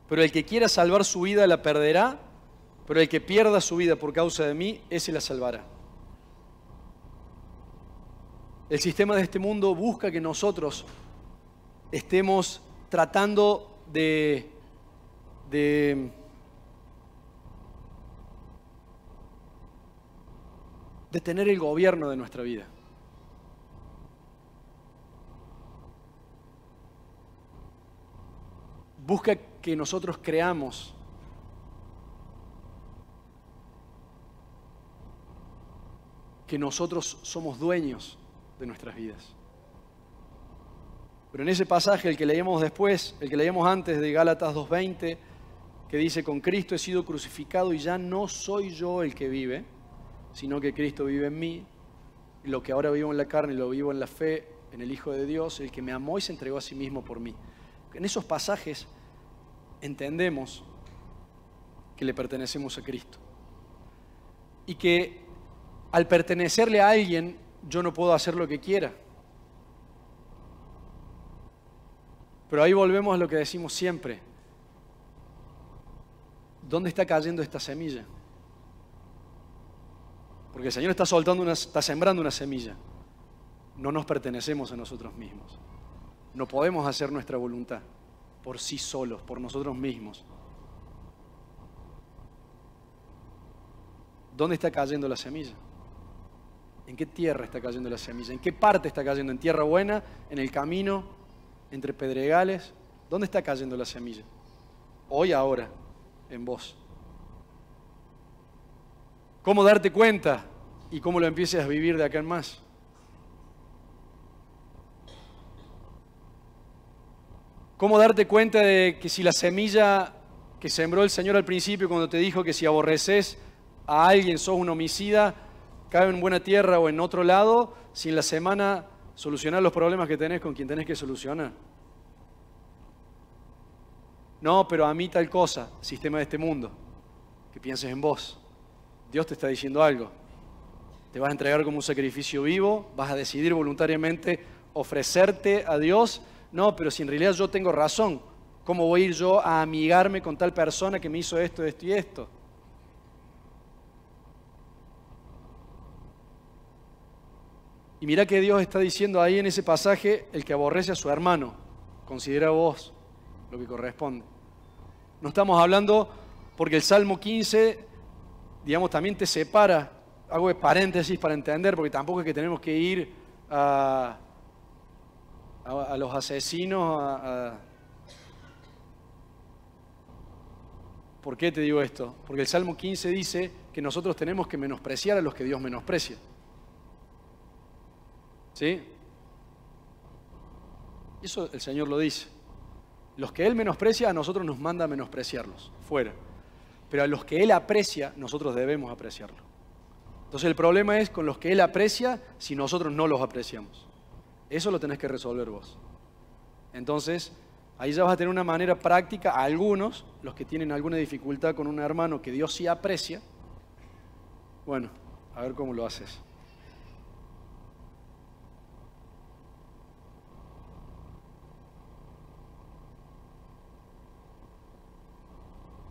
pero el que quiera salvar su vida la perderá, pero el que pierda su vida por causa de mí, ese la salvará. El sistema de este mundo busca que nosotros estemos tratando de tener el gobierno de nuestra vida. Busca que nosotros creamos que nosotros somos dueños de nuestras vidas. Pero en ese pasaje, el que leíamos después, el que leíamos antes de Gálatas 2:20, que dice, con Cristo he sido crucificado y ya no soy yo el que vive, sino que Cristo vive en mí. Y lo que ahora vivo en la carne, lo vivo en la fe, en el Hijo de Dios, el que me amó y se entregó a sí mismo por mí. En esos pasajes entendemos que le pertenecemos a Cristo. Y que al pertenecerle a alguien, yo no puedo hacer lo que quiera. Pero ahí volvemos a lo que decimos siempre. ¿Dónde está cayendo esta semilla? Porque el Señor está sembrando una semilla. No nos pertenecemos a nosotros mismos. No podemos hacer nuestra voluntad por sí solos, por nosotros mismos. ¿Dónde está cayendo la semilla? ¿En qué tierra está cayendo la semilla? ¿En qué parte está cayendo? ¿En tierra buena? ¿En el camino? ¿Entre pedregales? ¿Dónde está cayendo la semilla? Hoy, ahora, en vos. ¿Cómo darte cuenta y cómo lo empieces a vivir de acá en más? ¿Cómo darte cuenta de que si la semilla que sembró el Señor al principio cuando te dijo que si aborreces a alguien sos un homicida, cae en buena tierra o en otro lado, si en la semana solucionar los problemas que tenés con quien tenés que solucionar? No, pero a mí tal cosa, sistema de este mundo, que pienses en vos. Dios te está diciendo algo. Te vas a entregar como un sacrificio vivo, vas a decidir voluntariamente ofrecerte a Dios. No, pero si en realidad yo tengo razón, ¿cómo voy a ir yo a amigarme con tal persona que me hizo esto, esto y esto? Y mira que Dios está diciendo ahí en ese pasaje, el que aborrece a su hermano, considera vos lo que corresponde. No estamos hablando porque el Salmo 15, digamos, también te separa. Hago de paréntesis para entender, porque tampoco es que tenemos que ir a los asesinos. ¿Por qué te digo esto? Porque el Salmo 15 dice que nosotros tenemos que menospreciar a los que Dios menosprecia. ¿Sí? Eso el Señor lo dice. Los que Él menosprecia, a nosotros nos manda a menospreciarlos, fuera. Pero a los que Él aprecia, nosotros debemos apreciarlo. Entonces el problema es con los que Él aprecia si nosotros no los apreciamos. Eso lo tenés que resolver vos. Entonces, ahí ya vas a tener una manera práctica, a algunos, los que tienen alguna dificultad con un hermano que Dios sí aprecia, bueno, a ver cómo lo haces.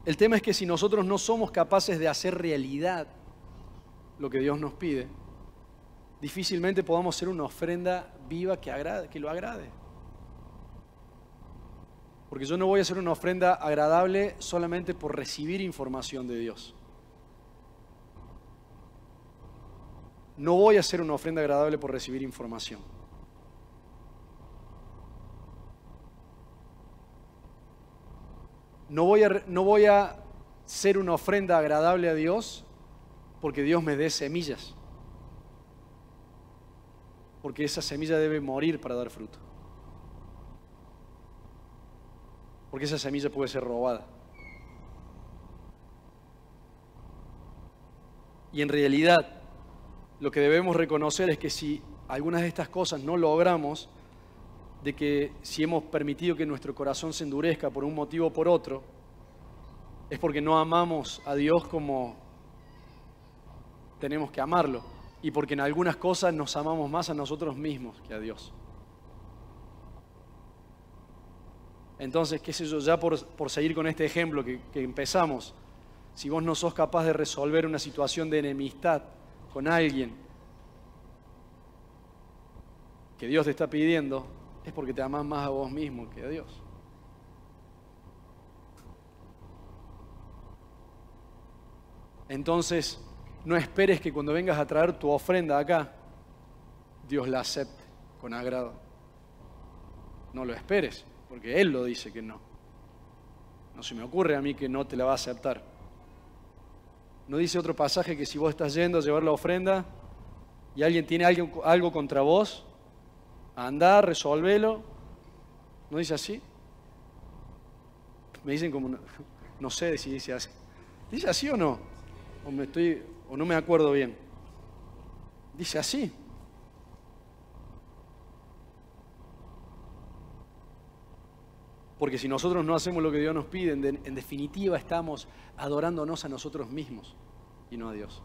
El tema es que si nosotros no somos capaces de hacer realidad lo que Dios nos pide, difícilmente podamos hacer una ofrenda viva que lo agrade. Porque yo no voy a hacer una ofrenda agradable solamente por recibir información de Dios. No voy a hacer una ofrenda agradable por recibir información. No voy a ser una ofrenda agradable a Dios porque Dios me dé semillas. Porque esa semilla debe morir para dar fruto. Porque esa semilla puede ser robada. Y en realidad, lo que debemos reconocer es que si algunas de estas cosas no logramos, de que si hemos permitido que nuestro corazón se endurezca por un motivo o por otro, es porque no amamos a Dios como tenemos que amarlo, y porque en algunas cosas nos amamos más a nosotros mismos que a Dios. Entonces, qué sé yo, ya por seguir con este ejemplo que empezamos, si vos no sos capaz de resolver una situación de enemistad con alguien que Dios te está pidiendo, es porque te amás más a vos mismo que a Dios. Entonces, no esperes que cuando vengas a traer tu ofrenda acá, Dios la acepte con agrado. No lo esperes, porque Él lo dice que no. No se me ocurre a mí que no te la va a aceptar. ¿No dice otro pasaje que si vos estás yendo a llevar la ofrenda y alguien tiene algo contra vos, andá, resolvelo ¿No dice así? Me dicen como, no sé si dice así. ¿Dice así o no? O no me acuerdo bien. Dice así. Porque si nosotros no hacemos lo que Dios nos pide, en definitiva estamos adorándonos a nosotros mismos y no a Dios.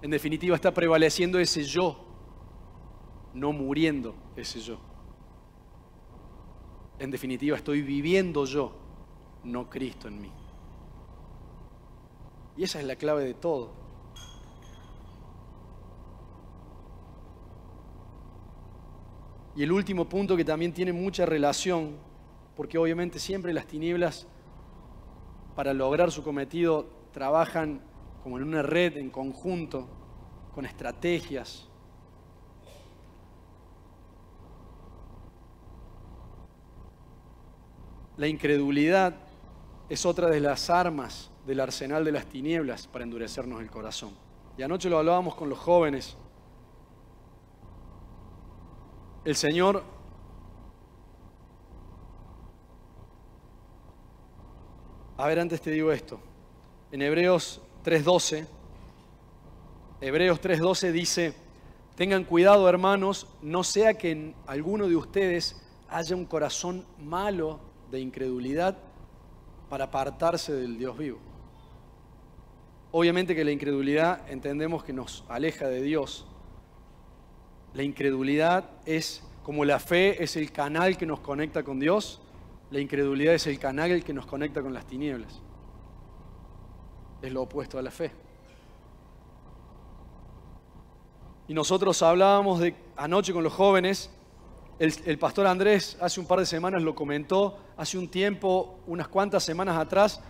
En definitiva está prevaleciendo ese yo, no muriendo ese yo. En definitiva estoy viviendo yo, no Cristo en mí. Y esa es la clave de todo. Y el último punto que también tiene mucha relación, porque obviamente siempre las tinieblas, para lograr su cometido, trabajan como en una red, en conjunto, con estrategias. La incredulidad es otra de las armas del arsenal de las tinieblas para endurecernos el corazón. Y anoche lo hablábamos con los jóvenes. El Señor antes te digo esto. En Hebreos 3:12 dice: tengan cuidado, hermanos, no sea que en alguno de ustedes haya un corazón malo de incredulidad para apartarse del Dios vivo. Obviamente que la incredulidad entendemos que nos aleja de Dios. La incredulidad es como la fe es el canal que nos conecta con Dios, la incredulidad es el canal que nos conecta con las tinieblas. Es lo opuesto a la fe. Y nosotros hablábamos anoche con los jóvenes, el pastor Andrés hace un par de semanas lo comentó, hace un tiempo, unas cuantas semanas atrás,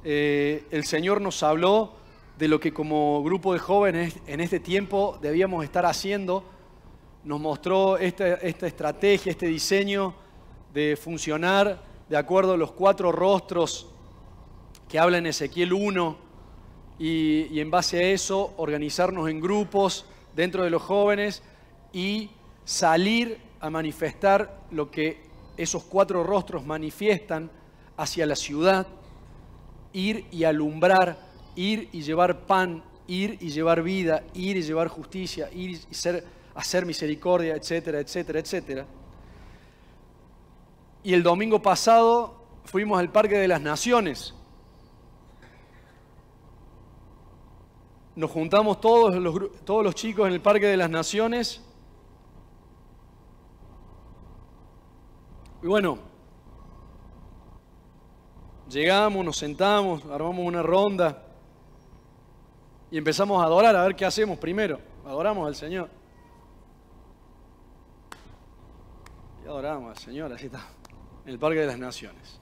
el Señor nos habló de lo que como grupo de jóvenes en este tiempo debíamos estar haciendo. Nos mostró esta estrategia, este diseño de funcionar de acuerdo a los 4 rostros que habla en Ezequiel 1 y en base a eso organizarnos en grupos dentro de los jóvenes y salir a manifestar lo que esos 4 rostros manifiestan hacia la ciudad, ir y alumbrar, ir y llevar pan, ir y llevar vida, ir y llevar justicia, ir y hacer misericordia, etcétera, etcétera, etcétera. Y el domingo pasado fuimos al Parque de las Naciones. Nos juntamos todos los chicos en el Parque de las Naciones. Y bueno, llegamos, nos sentamos, armamos una ronda y empezamos a adorar, a ver qué hacemos primero. Adoramos al Señor. Y adoramos al Señor, así está, en el Parque de las Naciones.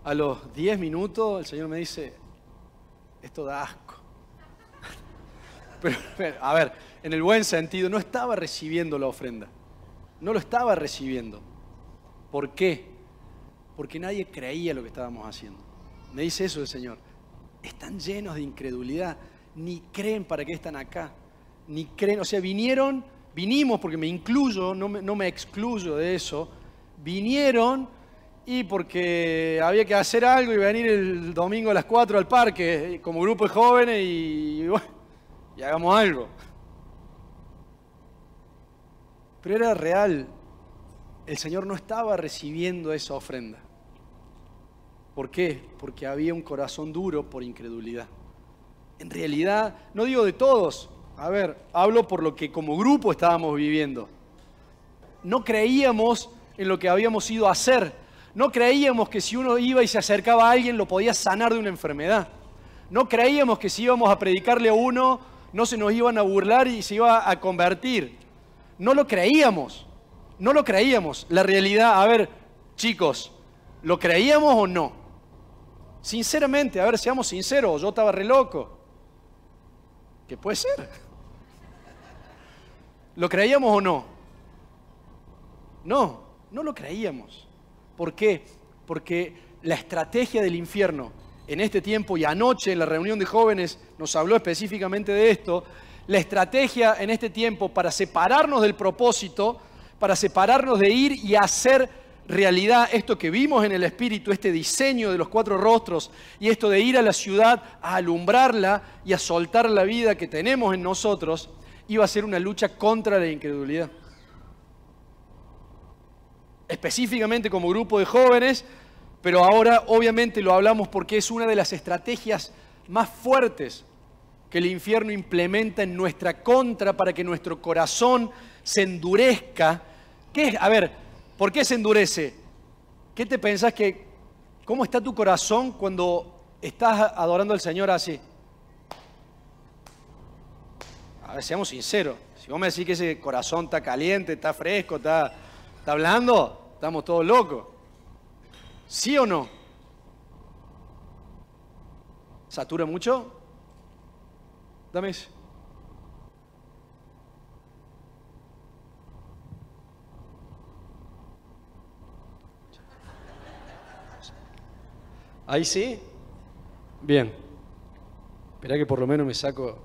A los 10 minutos el Señor me dice: esto da asco. Pero, a ver, en el buen sentido, no estaba recibiendo la ofrenda. No lo estaba recibiendo. ¿Por qué? Porque nadie creía lo que estábamos haciendo. Me dice eso el Señor. Están llenos de incredulidad. Ni creen para qué están acá. Ni creen, o sea, vinimos, porque me incluyo, no me excluyo de eso. Vinieron y porque había que hacer algo y venir el domingo a las 4 al parque como grupo de jóvenes y bueno, y hagamos algo. Pero era real. El Señor no estaba recibiendo esa ofrenda. ¿Por qué? Porque había un corazón duro por incredulidad. En realidad, no digo de todos. A ver, hablo por lo que como grupo estábamos viviendo. No creíamos en lo que habíamos ido a hacer. No creíamos que si uno iba y se acercaba a alguien lo podía sanar de una enfermedad. No creíamos que si íbamos a predicarle a uno no se nos iban a burlar y se iba a convertir. No lo creíamos. No lo creíamos. La realidad, a ver, chicos, ¿lo creíamos o no? Sinceramente, a ver, seamos sinceros, yo estaba re loco. ¿Qué puede ser? ¿Lo creíamos o no? No, no lo creíamos. ¿Por qué? Porque la estrategia del infierno en este tiempo y anoche en la reunión de jóvenes nos habló específicamente de esto. La estrategia en este tiempo para separarnos del propósito, para separarnos de ir y hacer realidad esto que vimos en el Espíritu, este diseño de los 4 rostros y esto de ir a la ciudad a alumbrarla y a soltar la vida que tenemos en nosotros, iba a ser una lucha contra la incredulidad. Específicamente como grupo de jóvenes, pero ahora obviamente lo hablamos porque es una de las estrategias más fuertes que el infierno implementa en nuestra contra para que nuestro corazón se endurezca. ¿Qué es? A ver, ¿por qué se endurece? ¿Qué te pensás que, cómo está tu corazón cuando estás adorando al Señor así? A ver, seamos sinceros. Si vos me decís que ese corazón está caliente, está fresco, está blando, estamos todos locos. ¿Sí o no? ¿Satura mucho? Dame ese. ¿Ahí sí? Bien. Esperá que por lo menos me saco.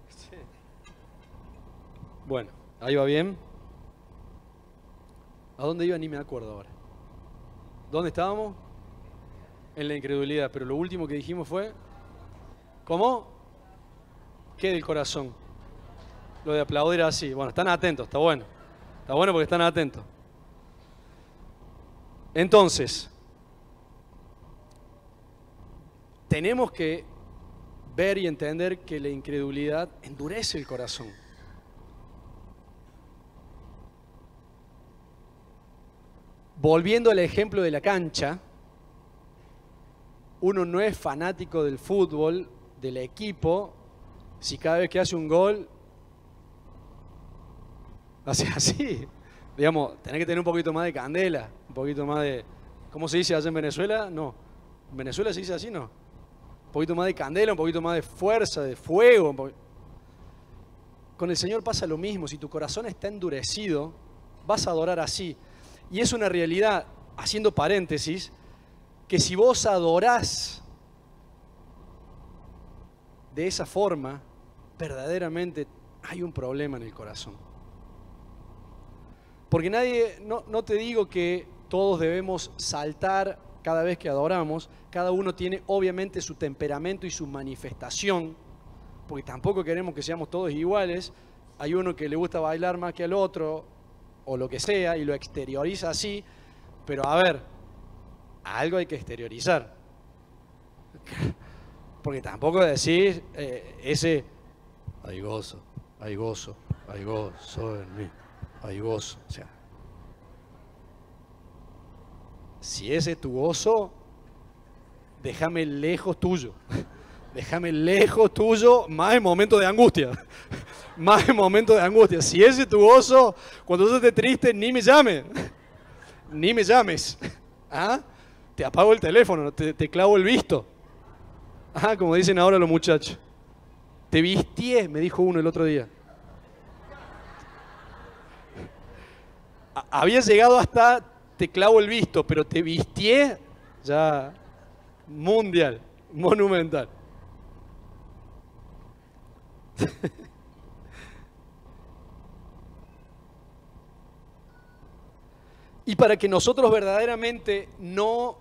Sí. Bueno, ahí va bien. ¿A dónde iba? Ni me acuerdo ahora. ¿Dónde estábamos? En la incredulidad, pero lo último que dijimos fue, ¿cómo? ¿Qué del corazón? Lo de aplaudir así. Bueno, están atentos, está bueno. Está bueno porque están atentos. Entonces, tenemos que ver y entender que la incredulidad endurece el corazón. Volviendo al ejemplo de la cancha, uno no es fanático del fútbol, del equipo, si cada vez que hace un gol, hace así. Digamos, tenés que tener un poquito más de candela, un poquito más de... ¿Cómo se dice allá en Venezuela? No. ¿En Venezuela se dice así? No. Un poquito más de candela, un poquito más de fuerza, de fuego. Con el Señor pasa lo mismo. Si tu corazón está endurecido, vas a adorar así. Y es una realidad, haciendo paréntesis, que si vos adorás de esa forma, verdaderamente hay un problema en el corazón. Porque no te digo que todos debemos saltar cada vez que adoramos, cada uno tiene obviamente su temperamento y su manifestación, porque tampoco queremos que seamos todos iguales. Hay uno que le gusta bailar más que al otro, o lo que sea, y lo exterioriza así, pero a ver, algo hay que exteriorizar. Porque tampoco decir ese, hay gozo, hay gozo, hay gozo en mí, hay gozo. O sea, si ese es tu gozo, déjame lejos tuyo. Déjame lejos tuyo, más en momentos de angustia. Más en momentos de angustia. Si ese es tu gozo, cuando tú estés triste, ni me llames. Ni me llames. ¿Ah? Te apago el teléfono, te clavo el visto. Ah, como dicen ahora los muchachos. Te vistié, me dijo uno el otro día. Había llegado hasta te clavo el visto, pero te vistié ya mundial, monumental. Y para que nosotros verdaderamente no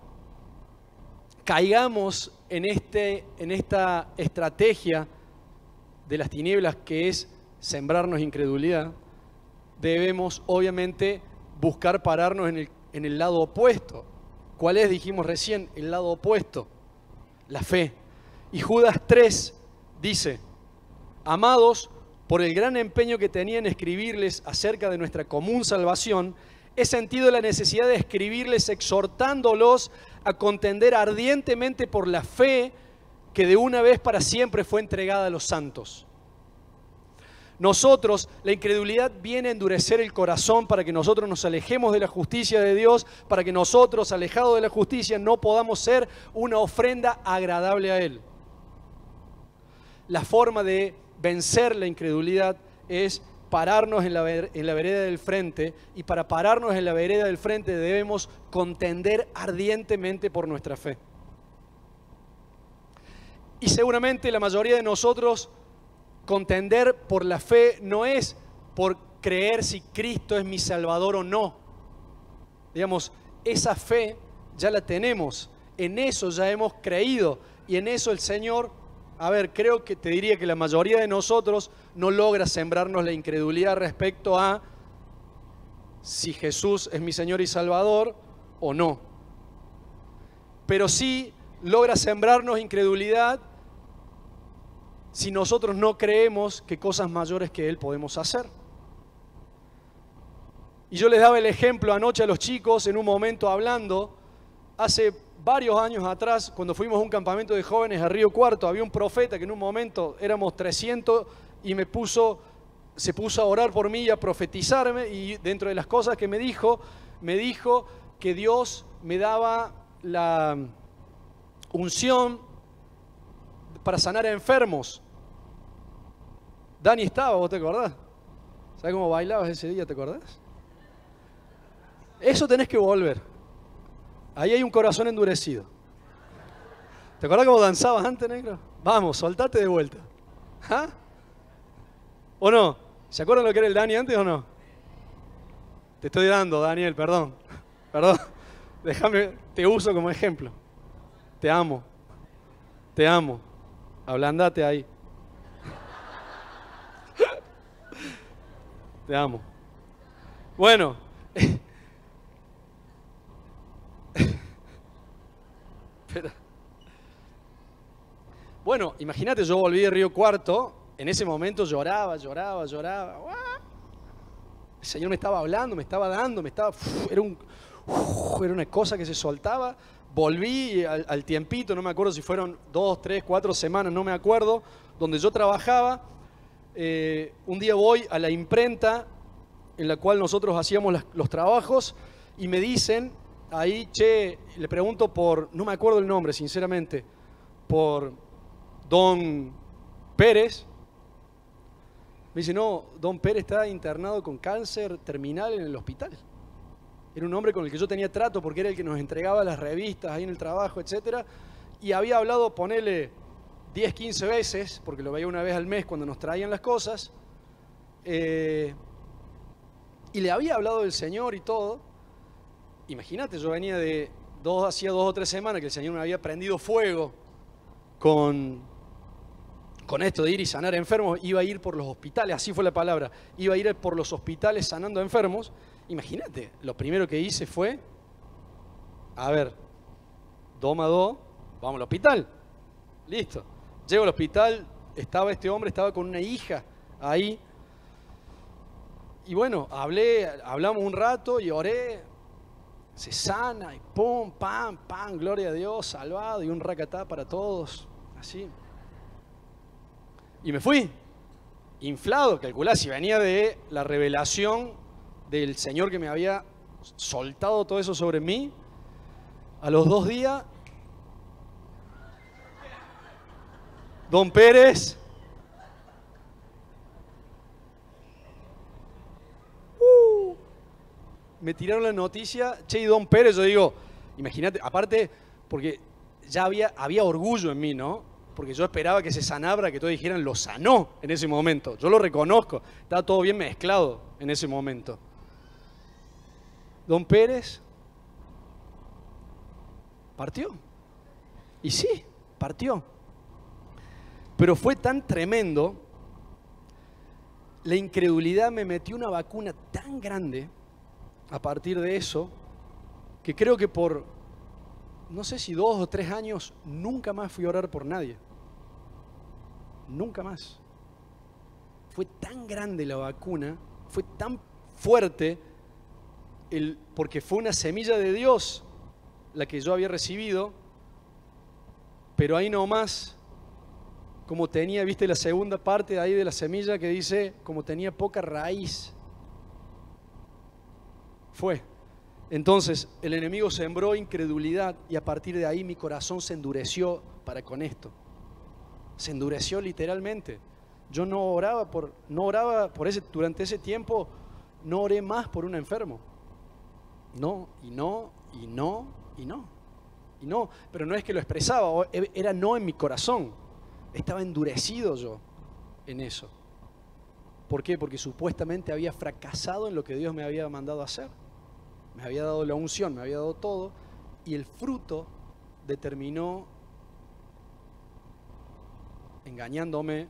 caigamos en esta estrategia de las tinieblas que es sembrarnos incredulidad, debemos obviamente buscar pararnos en el lado opuesto. ¿Cuál es? Dijimos recién, el lado opuesto, la fe. Y Judas 3 dice, amados, por el gran empeño que tenía en escribirles acerca de nuestra común salvación, he sentido la necesidad de escribirles exhortándolos a contender ardientemente por la fe que de una vez para siempre fue entregada a los santos. Nosotros, la incredulidad viene a endurecer el corazón para que nosotros nos alejemos de la justicia de Dios, para que nosotros, alejados de la justicia, no podamos ser una ofrenda agradable a Él. La forma de vencer la incredulidad es pararnos en la vereda del frente, y para pararnos en la vereda del frente debemos contender ardientemente por nuestra fe. Y seguramente la mayoría de nosotros contender por la fe no es por creer si Cristo es mi Salvador o no. Digamos, esa fe ya la tenemos, en eso ya hemos creído, y en eso el Señor, creo que te diría que la mayoría de nosotros no logra sembrarnos la incredulidad respecto a si Jesús es mi Señor y Salvador o no. Pero sí logra sembrarnos incredulidad si nosotros no creemos que cosas mayores que Él podemos hacer. Y yo les daba el ejemplo anoche a los chicos en un momento hablando, hace varios años atrás, cuando fuimos a un campamento de jóvenes a Río Cuarto, había un profeta que en un momento éramos 300 y se puso a orar por mí y a profetizarme, y dentro de las cosas que me dijo que Dios me daba la unción para sanar a enfermos. Dani estaba, ¿vos te acordás? ¿Sabés cómo bailabas ese día, te acordás? Eso tenés que volver. Ahí hay un corazón endurecido. ¿Te acordás cómo danzabas antes, negro? Vamos, soltate de vuelta. ¿Ah? ¿O no? ¿Se acuerdan lo que era el Dani antes o no? Te estoy dando, Daniel, perdón. Perdón. Déjame, te uso como ejemplo. Te amo. Te amo. Ablandate ahí. Te amo. Bueno. Bueno, imagínate, yo volví de Río Cuarto, en ese momento lloraba. El Señor me estaba hablando, me estaba dando, era una cosa que se soltaba. Volví al tiempito, no me acuerdo si fueron 2, 3, 4 semanas, no me acuerdo, donde yo trabajaba. Un día voy a la imprenta en la cual nosotros hacíamos los trabajos, y me dicen ahí, le pregunto no me acuerdo el nombre, sinceramente, por Don Pérez. Me dice, no, Don Pérez está internado con cáncer terminal en el hospital. Era un hombre con el que yo tenía trato porque era el que nos entregaba las revistas ahí en el trabajo, etc. Y había hablado, ponele 10, 15 veces, porque lo veía una vez al mes cuando nos traían las cosas. Y le había hablado del Señor y todo. Imagínate, yo venía hacía 2 o 3 semanas que el Señor me había prendido fuego con esto de ir y sanar enfermos. Iba a ir por los hospitales, así fue la palabra, iba a ir por los hospitales sanando enfermos. Imagínate, lo primero que hice fue, 2 más 2, vamos al hospital. Listo. Llego al hospital, este hombre estaba con una hija ahí. Y bueno, hablamos un rato y oré, se sana y pum, pam, pam, gloria a Dios, salvado, y un racatá para todos, así. Y me fui, inflado, calculá, si venía de la revelación del Señor que me había soltado todo eso sobre mí. A los 2 días, Don Pérez, me tiraron la noticia, y Don Pérez, yo digo, imagínate, aparte, porque ya había orgullo en mí, ¿no? Porque yo esperaba que se sanara, que todos dijeran, lo sanó en ese momento. Yo lo reconozco, estaba todo bien mezclado en ese momento. Don Pérez partió. Y sí, partió. Pero fue tan tremendo, la incredulidad me metió una vacuna tan grande a partir de eso, que creo que por, no sé si 2 o 3 años, nunca más fui a orar por nadie. Nunca más. Fue tan grande la vacuna, fue tan fuerte, porque fue una semilla de Dios la que yo había recibido, pero ahí nomás, como tenía, viste la segunda parte ahí de la semilla que dice, como tenía poca raíz, fue. Entonces el enemigo sembró incredulidad, y a partir de ahí mi corazón se endureció para con esto. Se endureció literalmente. Yo durante ese tiempo, no oré más por un enfermo. No, y no, y no, y no, y no. Pero no es que lo expresaba, era no en mi corazón. Estaba endurecido yo en eso. ¿Por qué? Porque supuestamente había fracasado en lo que Dios me había mandado a hacer. Me había dado la unción, me había dado todo, y el fruto determinó engañándome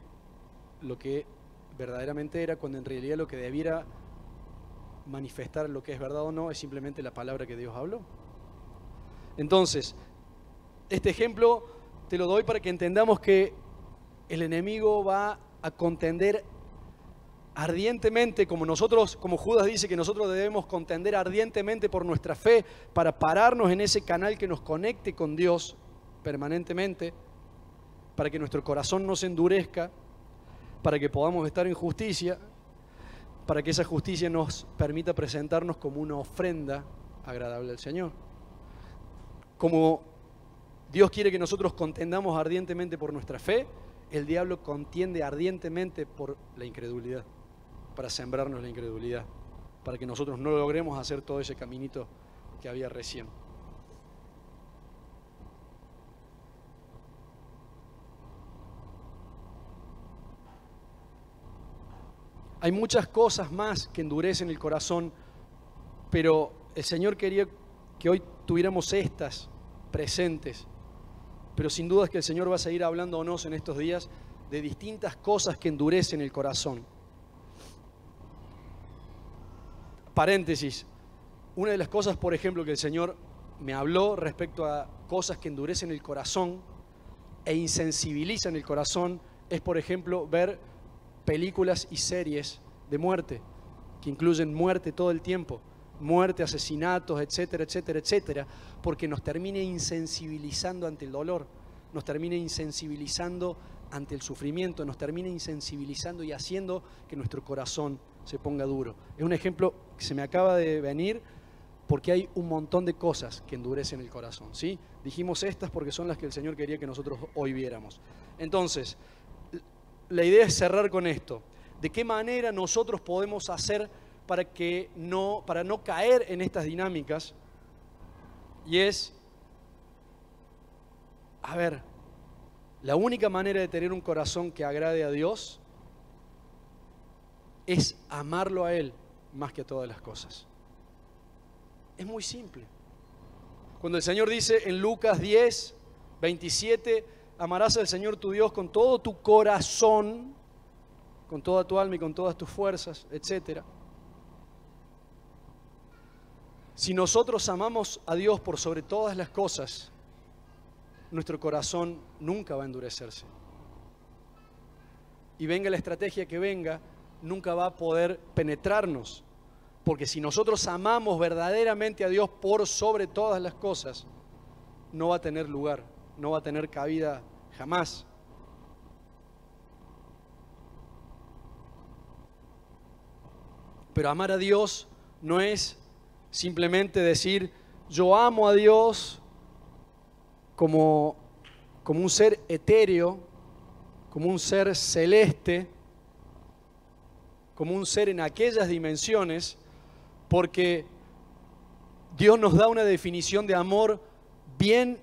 lo que verdaderamente era, cuando en realidad lo que debiera manifestar lo que es verdad o no es simplemente la palabra que Dios habló. Entonces, este ejemplo te lo doy para que entendamos que el enemigo va a contender ardientemente, como Judas dice que nosotros debemos contender ardientemente por nuestra fe para pararnos en ese canal que nos conecte con Dios permanentemente, para que nuestro corazón no se endurezca, para que podamos estar en justicia, para que esa justicia nos permita presentarnos como una ofrenda agradable al Señor. Como Dios quiere que nosotros contendamos ardientemente por nuestra fe, el diablo contiende ardientemente por la incredulidad, para sembrarnos la incredulidad, para que nosotros no logremos hacer todo ese caminito que había recién. Hay muchas cosas más que endurecen el corazón, pero el Señor quería que hoy tuviéramos estas presentes. Pero sin duda es que el Señor va a seguir hablándonos en estos días de distintas cosas que endurecen el corazón. Paréntesis, una de las cosas, por ejemplo, que el Señor me habló respecto a cosas que endurecen el corazón e insensibilizan el corazón, es, por ejemplo, ver películas y series de muerte, que incluyen muerte todo el tiempo, muerte, asesinatos, etcétera, etcétera, etcétera, porque nos termina insensibilizando ante el dolor, nos termina insensibilizando ante el sufrimiento, nos termina insensibilizando y haciendo que nuestro corazón se ponga duro. Es un ejemplo que se me acaba de venir porque hay un montón de cosas que endurecen el corazón, ¿sí? Dijimos estas porque son las que el Señor quería que nosotros hoy viéramos. Entonces, la idea es cerrar con esto. ¿De qué manera nosotros podemos hacer para no caer en estas dinámicas? Y es, la única manera de tener un corazón que agrade a Dios es amarlo a Él más que a todas las cosas. Es muy simple. Cuando el Señor dice en Lucas 10, 27, amarás al Señor tu Dios con todo tu corazón, con toda tu alma y con todas tus fuerzas, etc. Si nosotros amamos a Dios por sobre todas las cosas, nuestro corazón nunca va a endurecerse. Y venga la estrategia que venga, nunca va a poder penetrarnos. Porque si nosotros amamos verdaderamente a Dios por sobre todas las cosas, no va a tener lugar, no va a tener cabida jamás. Pero amar a Dios no es simplemente decir, yo amo a Dios como un ser etéreo, como un ser celeste, como un ser en aquellas dimensiones, porque Dios nos da una definición de amor bien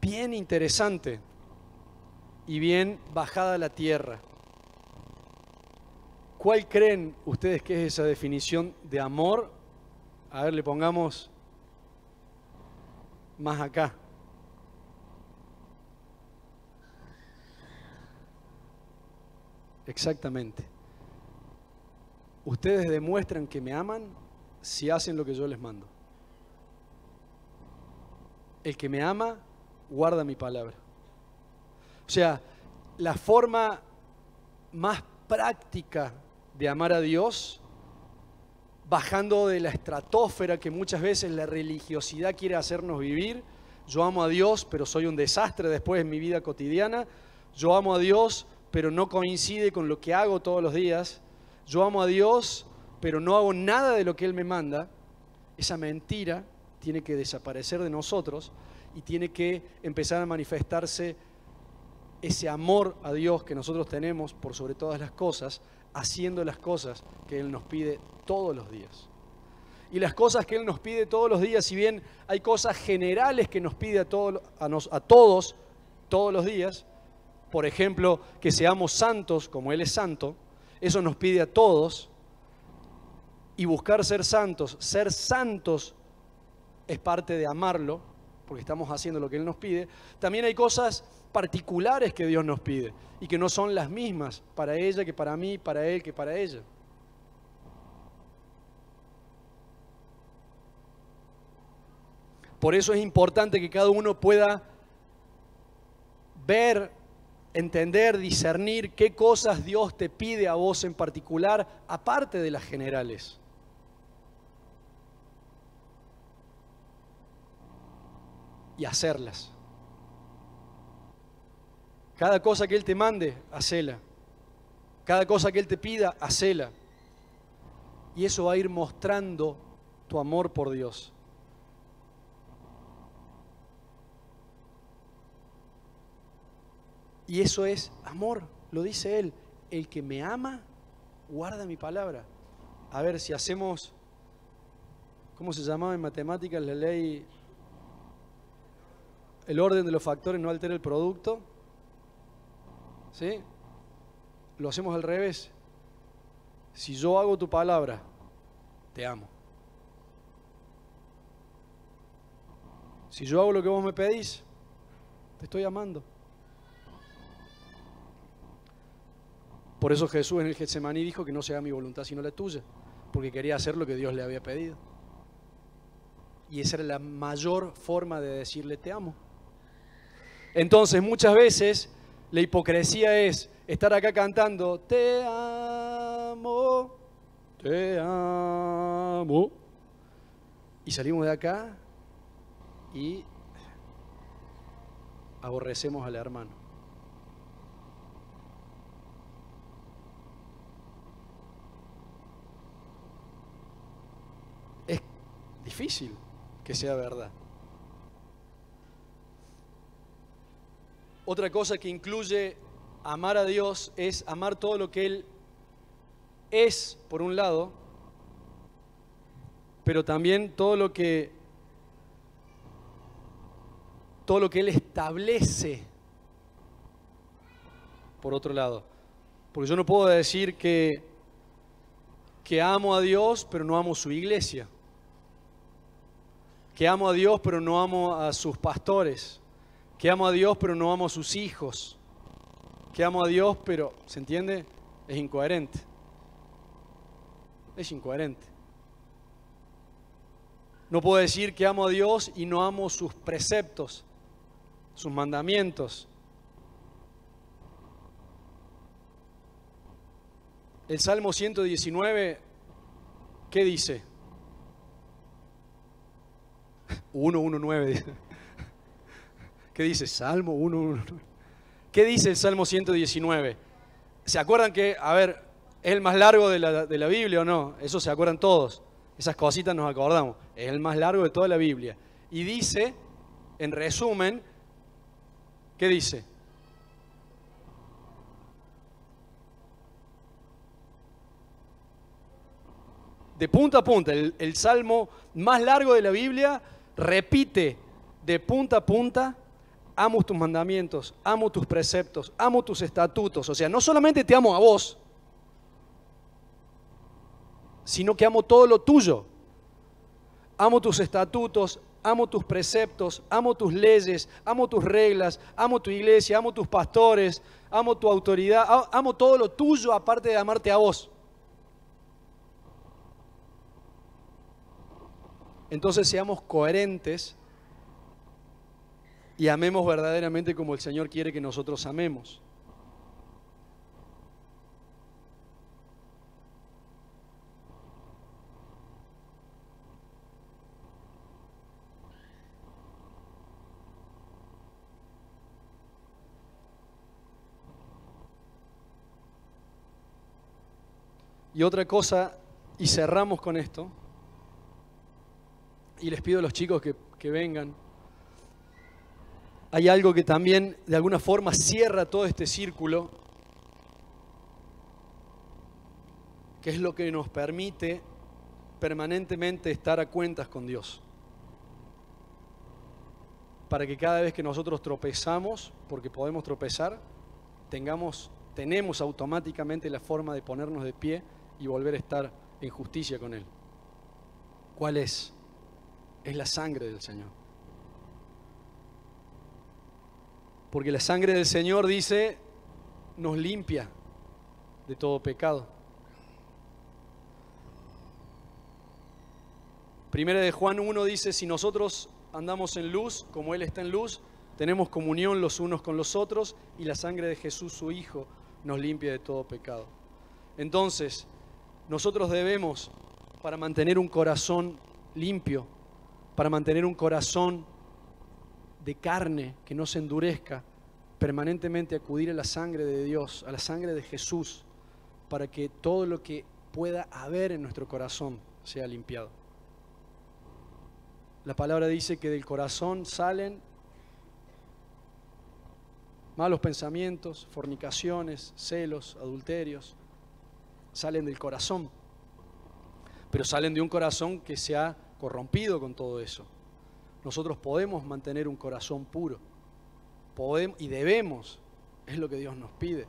interesante y bien bajada a la tierra. ¿Cuál creen ustedes que es esa definición de amor? A ver, le pongamos más acá. Exactamente. Ustedes demuestran que me aman si hacen lo que yo les mando. El que me ama, guarda mi palabra. O sea, la forma más práctica de amar a Dios, bajando de la estratosfera que muchas veces la religiosidad quiere hacernos vivir. Yo amo a Dios, pero soy un desastre después en mi vida cotidiana. Yo amo a Dios, pero no coincide con lo que hago todos los días. Yo amo a Dios, pero no hago nada de lo que Él me manda. Esa mentira tiene que desaparecer de nosotros y tiene que empezar a manifestarse ese amor a Dios que nosotros tenemos por sobre todas las cosas, haciendo las cosas que Él nos pide todos los días. Y las cosas que Él nos pide todos los días, si bien hay cosas generales que nos pide a todos todos los días, por ejemplo, que seamos santos como Él es santo, eso nos pide a todos, y buscar ser santos es parte de amarlo, porque estamos haciendo lo que Él nos pide. También hay cosas particulares que Dios nos pide, y que no son las mismas para ella que para mí, para Él que para ella. Por eso es importante que cada uno pueda ver, entender, discernir qué cosas Dios te pide a vos en particular, aparte de las generales. Y hacerlas. Cada cosa que Él te mande, hacela. Cada cosa que Él te pida, hacela. Y eso va a ir mostrando tu amor por Dios. Y eso es amor, lo dice Él. El que me ama, guarda mi palabra. A ver, si hacemos, ¿cómo se llamaba en matemáticas la ley? El orden de los factores no altera el producto. ¿Sí? Lo hacemos al revés. Si yo hago tu palabra, te amo. Si yo hago lo que vos me pedís, te estoy amando. Por eso Jesús en el Getsemaní dijo que no se haga mi voluntad sino la tuya, porque quería hacer lo que Dios le había pedido. Y esa era la mayor forma de decirle te amo. Entonces muchas veces la hipocresía es estar acá cantando te amo, y salimos de acá y aborrecemos al hermano. Es difícil que sea verdad. Otra cosa que incluye amar a Dios es amar todo lo que Él es, por un lado, pero también todo lo que Él establece, por otro lado. Porque yo no puedo decir que amo a Dios, pero no amo su iglesia. Que amo a Dios, pero no amo a sus pastores. Que amo a Dios, pero no amo a sus hijos. Que amo a Dios, pero, ¿se entiende? Es incoherente. Es incoherente. No puedo decir que amo a Dios y no amo sus preceptos, sus mandamientos. El Salmo 119, ¿qué dice? 119. ¿Qué dice? Salmo 119. ¿Qué dice el Salmo 119? ¿Se acuerdan que, a ver, es el más largo de la Biblia o no? Eso se acuerdan todos. Esas cositas nos acordamos. Es el más largo de toda la Biblia. Y dice, en resumen, ¿qué dice? De punta a punta, el salmo más largo de la Biblia repite de punta a punta: amo tus mandamientos, amo tus preceptos, amo tus estatutos. O sea, no solamente te amo a vos, sino que amo todo lo tuyo. Amo tus estatutos, amo tus preceptos, amo tus leyes, amo tus reglas, amo tu iglesia, amo tus pastores, amo tu autoridad, amo todo lo tuyo aparte de amarte a vos. Entonces seamos coherentes y amemos verdaderamente como el Señor quiere que nosotros amemos. Y otra cosa, y cerramos con esto, y les pido a los chicos que vengan. hay algo que también de alguna forma cierra todo este círculo, que es lo que nos permite permanentemente estar a cuentas con Dios. Para que cada vez que nosotros tropezamos, porque podemos tropezar, tenemos automáticamente la forma de ponernos de pie y volver a estar en justicia con Él. ¿Cuál es? Es la sangre del Señor. Porque la sangre del Señor, dice, nos limpia de todo pecado. Primera de Juan 1 dice, si nosotros andamos en luz, como Él está en luz, tenemos comunión los unos con los otros y la sangre de Jesús, su Hijo, nos limpia de todo pecado. Entonces, nosotros debemos, para mantener un corazón limpio, para mantener un corazón de carne que no se endurezca, permanentemente acudir a la sangre de Dios, a la sangre de Jesús, para que todo lo que pueda haber en nuestro corazón sea limpiado. La palabra dice que del corazón salen malos pensamientos, fornicaciones, celos, adulterios, salen del corazón, pero salen de un corazón que se ha corrompido con todo eso. Nosotros podemos mantener un corazón puro, podemos y debemos, es lo que Dios nos pide,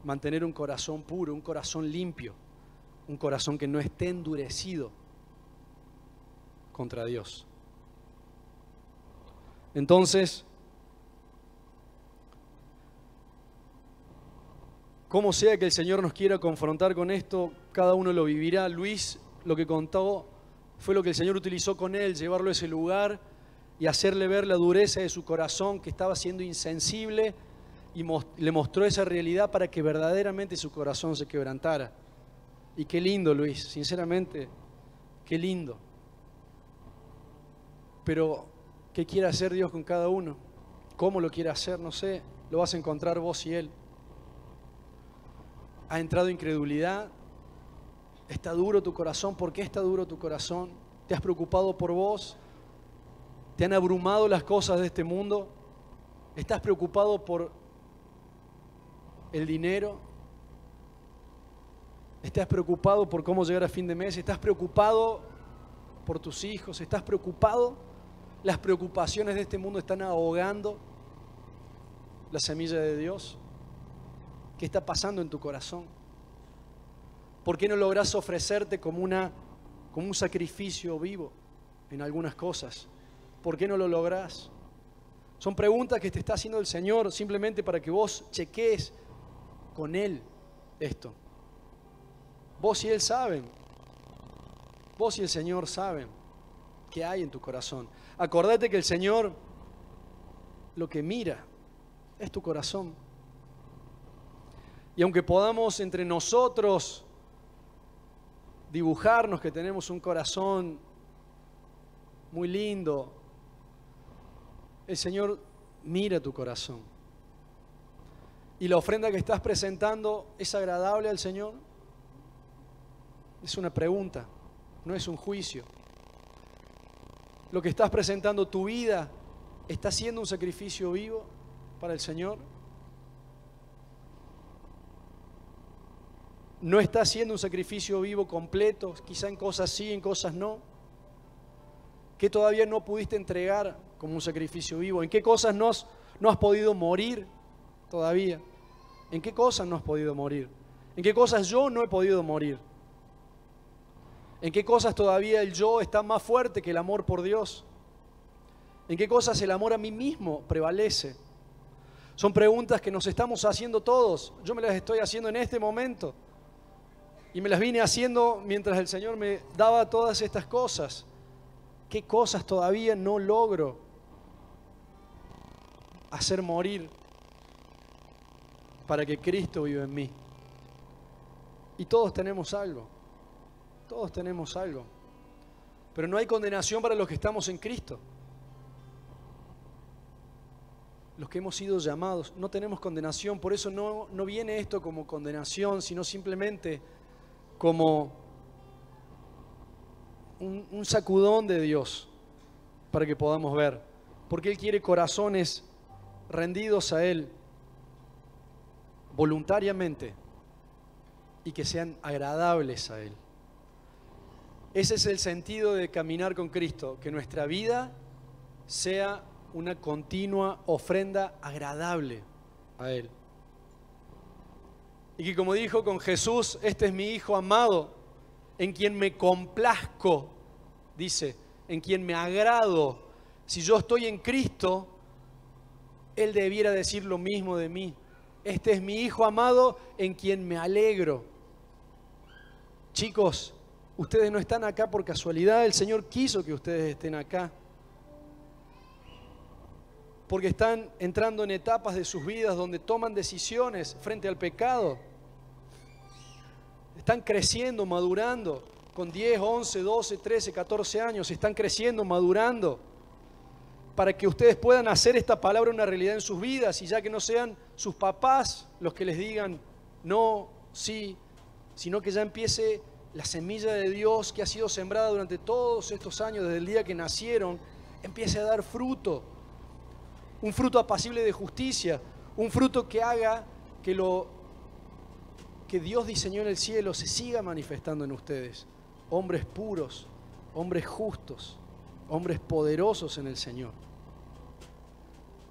mantener un corazón puro, un corazón limpio, un corazón que no esté endurecido contra Dios. Entonces, como sea que el Señor nos quiera confrontar con esto, cada uno lo vivirá. Luis lo que contó fue lo que el Señor utilizó con él, llevarlo a ese lugar y hacerle ver la dureza de su corazón, que estaba siendo insensible, y le mostró esa realidad para que verdaderamente su corazón se quebrantara. Y qué lindo, Luis, sinceramente, qué lindo. Pero, ¿qué quiere hacer Dios con cada uno? ¿Cómo lo quiere hacer? No sé, lo vas a encontrar vos y Él. ¿Ha entrado incredulidad? ¿Está duro tu corazón? ¿Por qué está duro tu corazón? ¿Te has preocupado por vos? ¿Te han abrumado las cosas de este mundo? ¿Estás preocupado por el dinero? ¿Estás preocupado por cómo llegar a fin de mes? ¿Estás preocupado por tus hijos? ¿Estás preocupado? Las preocupaciones de este mundo están ahogando la semilla de Dios. ¿Qué está pasando en tu corazón? ¿Por qué no lográs ofrecerte como un sacrificio vivo en algunas cosas? ¿Por qué no lo lográs? Son preguntas que te está haciendo el Señor simplemente para que vos cheques con Él esto. Vos y Él saben. Vos y el Señor saben qué hay en tu corazón. Acordate que el Señor lo que mira es tu corazón. Y aunque podamos entre nosotros dibujarnos que tenemos un corazón muy lindo, el Señor mira tu corazón. ¿Y la ofrenda que estás presentando es agradable al Señor? Es una pregunta, no es un juicio. Lo que estás presentando, tu vida, ¿está siendo un sacrificio vivo para el Señor? ¿No está siendo un sacrificio vivo completo? Quizá en cosas sí, en cosas no. ¿Qué todavía no pudiste entregar como un sacrificio vivo? ¿En qué cosas no has podido morir todavía? ¿En qué cosas no has podido morir? ¿En qué cosas yo no he podido morir? ¿En qué cosas todavía el yo está más fuerte que el amor por Dios? ¿En qué cosas el amor a mí mismo prevalece? Son preguntas que nos estamos haciendo todos. Yo me las estoy haciendo en este momento. Y me las vine haciendo mientras el Señor me daba todas estas cosas. ¿Qué cosas todavía no logro hacer morir para que Cristo viva en mí? Y todos tenemos algo. Todos tenemos algo. Pero no hay condenación para los que estamos en Cristo. Los que hemos sido llamados, no tenemos condenación. Por eso no viene esto como condenación, sino simplemente como un sacudón de Dios para que podamos ver. Porque Él quiere corazones rendidos a Él voluntariamente y que sean agradables a Él. Ese es el sentido de caminar con Cristo, que nuestra vida sea una continua ofrenda agradable a Él. Y que como dijo con Jesús, este es mi Hijo amado, en quien me complazco, dice, en quien me agrado. Si yo estoy en Cristo, Él debiera decir lo mismo de mí. Este es mi Hijo amado, en quien me alegro. Chicos, ustedes no están acá por casualidad, el Señor quiso que ustedes estén acá. Porque están entrando en etapas de sus vidas donde toman decisiones frente al pecado. Están creciendo, madurando, con 10, 11, 12, 13, 14 años, están creciendo, madurando, para que ustedes puedan hacer esta palabra una realidad en sus vidas, y ya que no sean sus papás los que les digan no, sí, sino que ya empiece la semilla de Dios que ha sido sembrada durante todos estos años, desde el día que nacieron, empiece a dar fruto, un fruto apacible de justicia, un fruto que haga que lo que Dios diseñó en el cielo se siga manifestando en ustedes. Hombres puros, hombres justos, hombres poderosos en el Señor.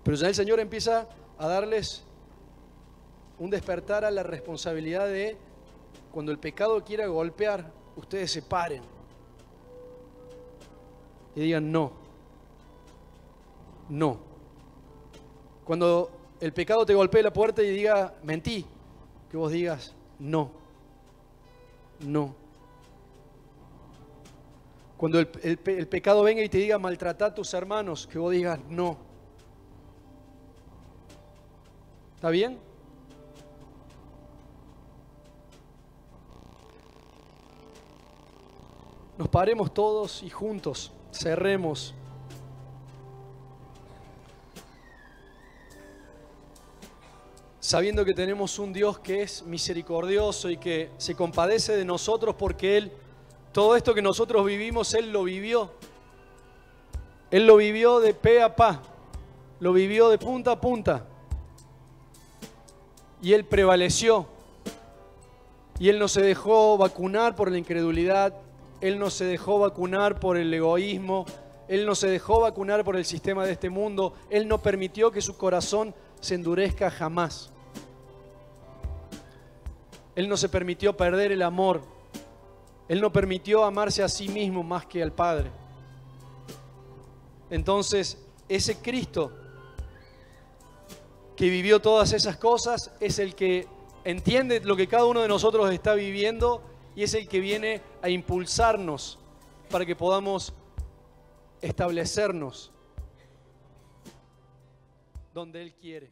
Pero ya el Señor empieza a darles un despertar a la responsabilidad de, cuando el pecado quiera golpear, ustedes se paren y digan no, no. Cuando el pecado te golpee la puerta y diga mentí, que vos digas no, no. Cuando el pecado venga y te diga maltrata a tus hermanos, que vos digas no. ¿Está bien? Nos paremos todos y juntos cerremos. Sabiendo que tenemos un Dios que es misericordioso y que se compadece de nosotros, porque Él, todo esto que nosotros vivimos, Él lo vivió. Él lo vivió de pe a pa, lo vivió de punta a punta. Y Él prevaleció. Y Él no se dejó vacunar por la incredulidad. Él no se dejó vacunar por el egoísmo. Él no se dejó vacunar por el sistema de este mundo. Él no permitió que su corazón se endurezca jamás. Él no se permitió perder el amor. Él no permitió amarse a sí mismo más que al Padre. Entonces, ese Cristo que vivió todas esas cosas es el que entiende lo que cada uno de nosotros está viviendo y es el que viene a impulsarnos para que podamos establecernos donde Él quiere.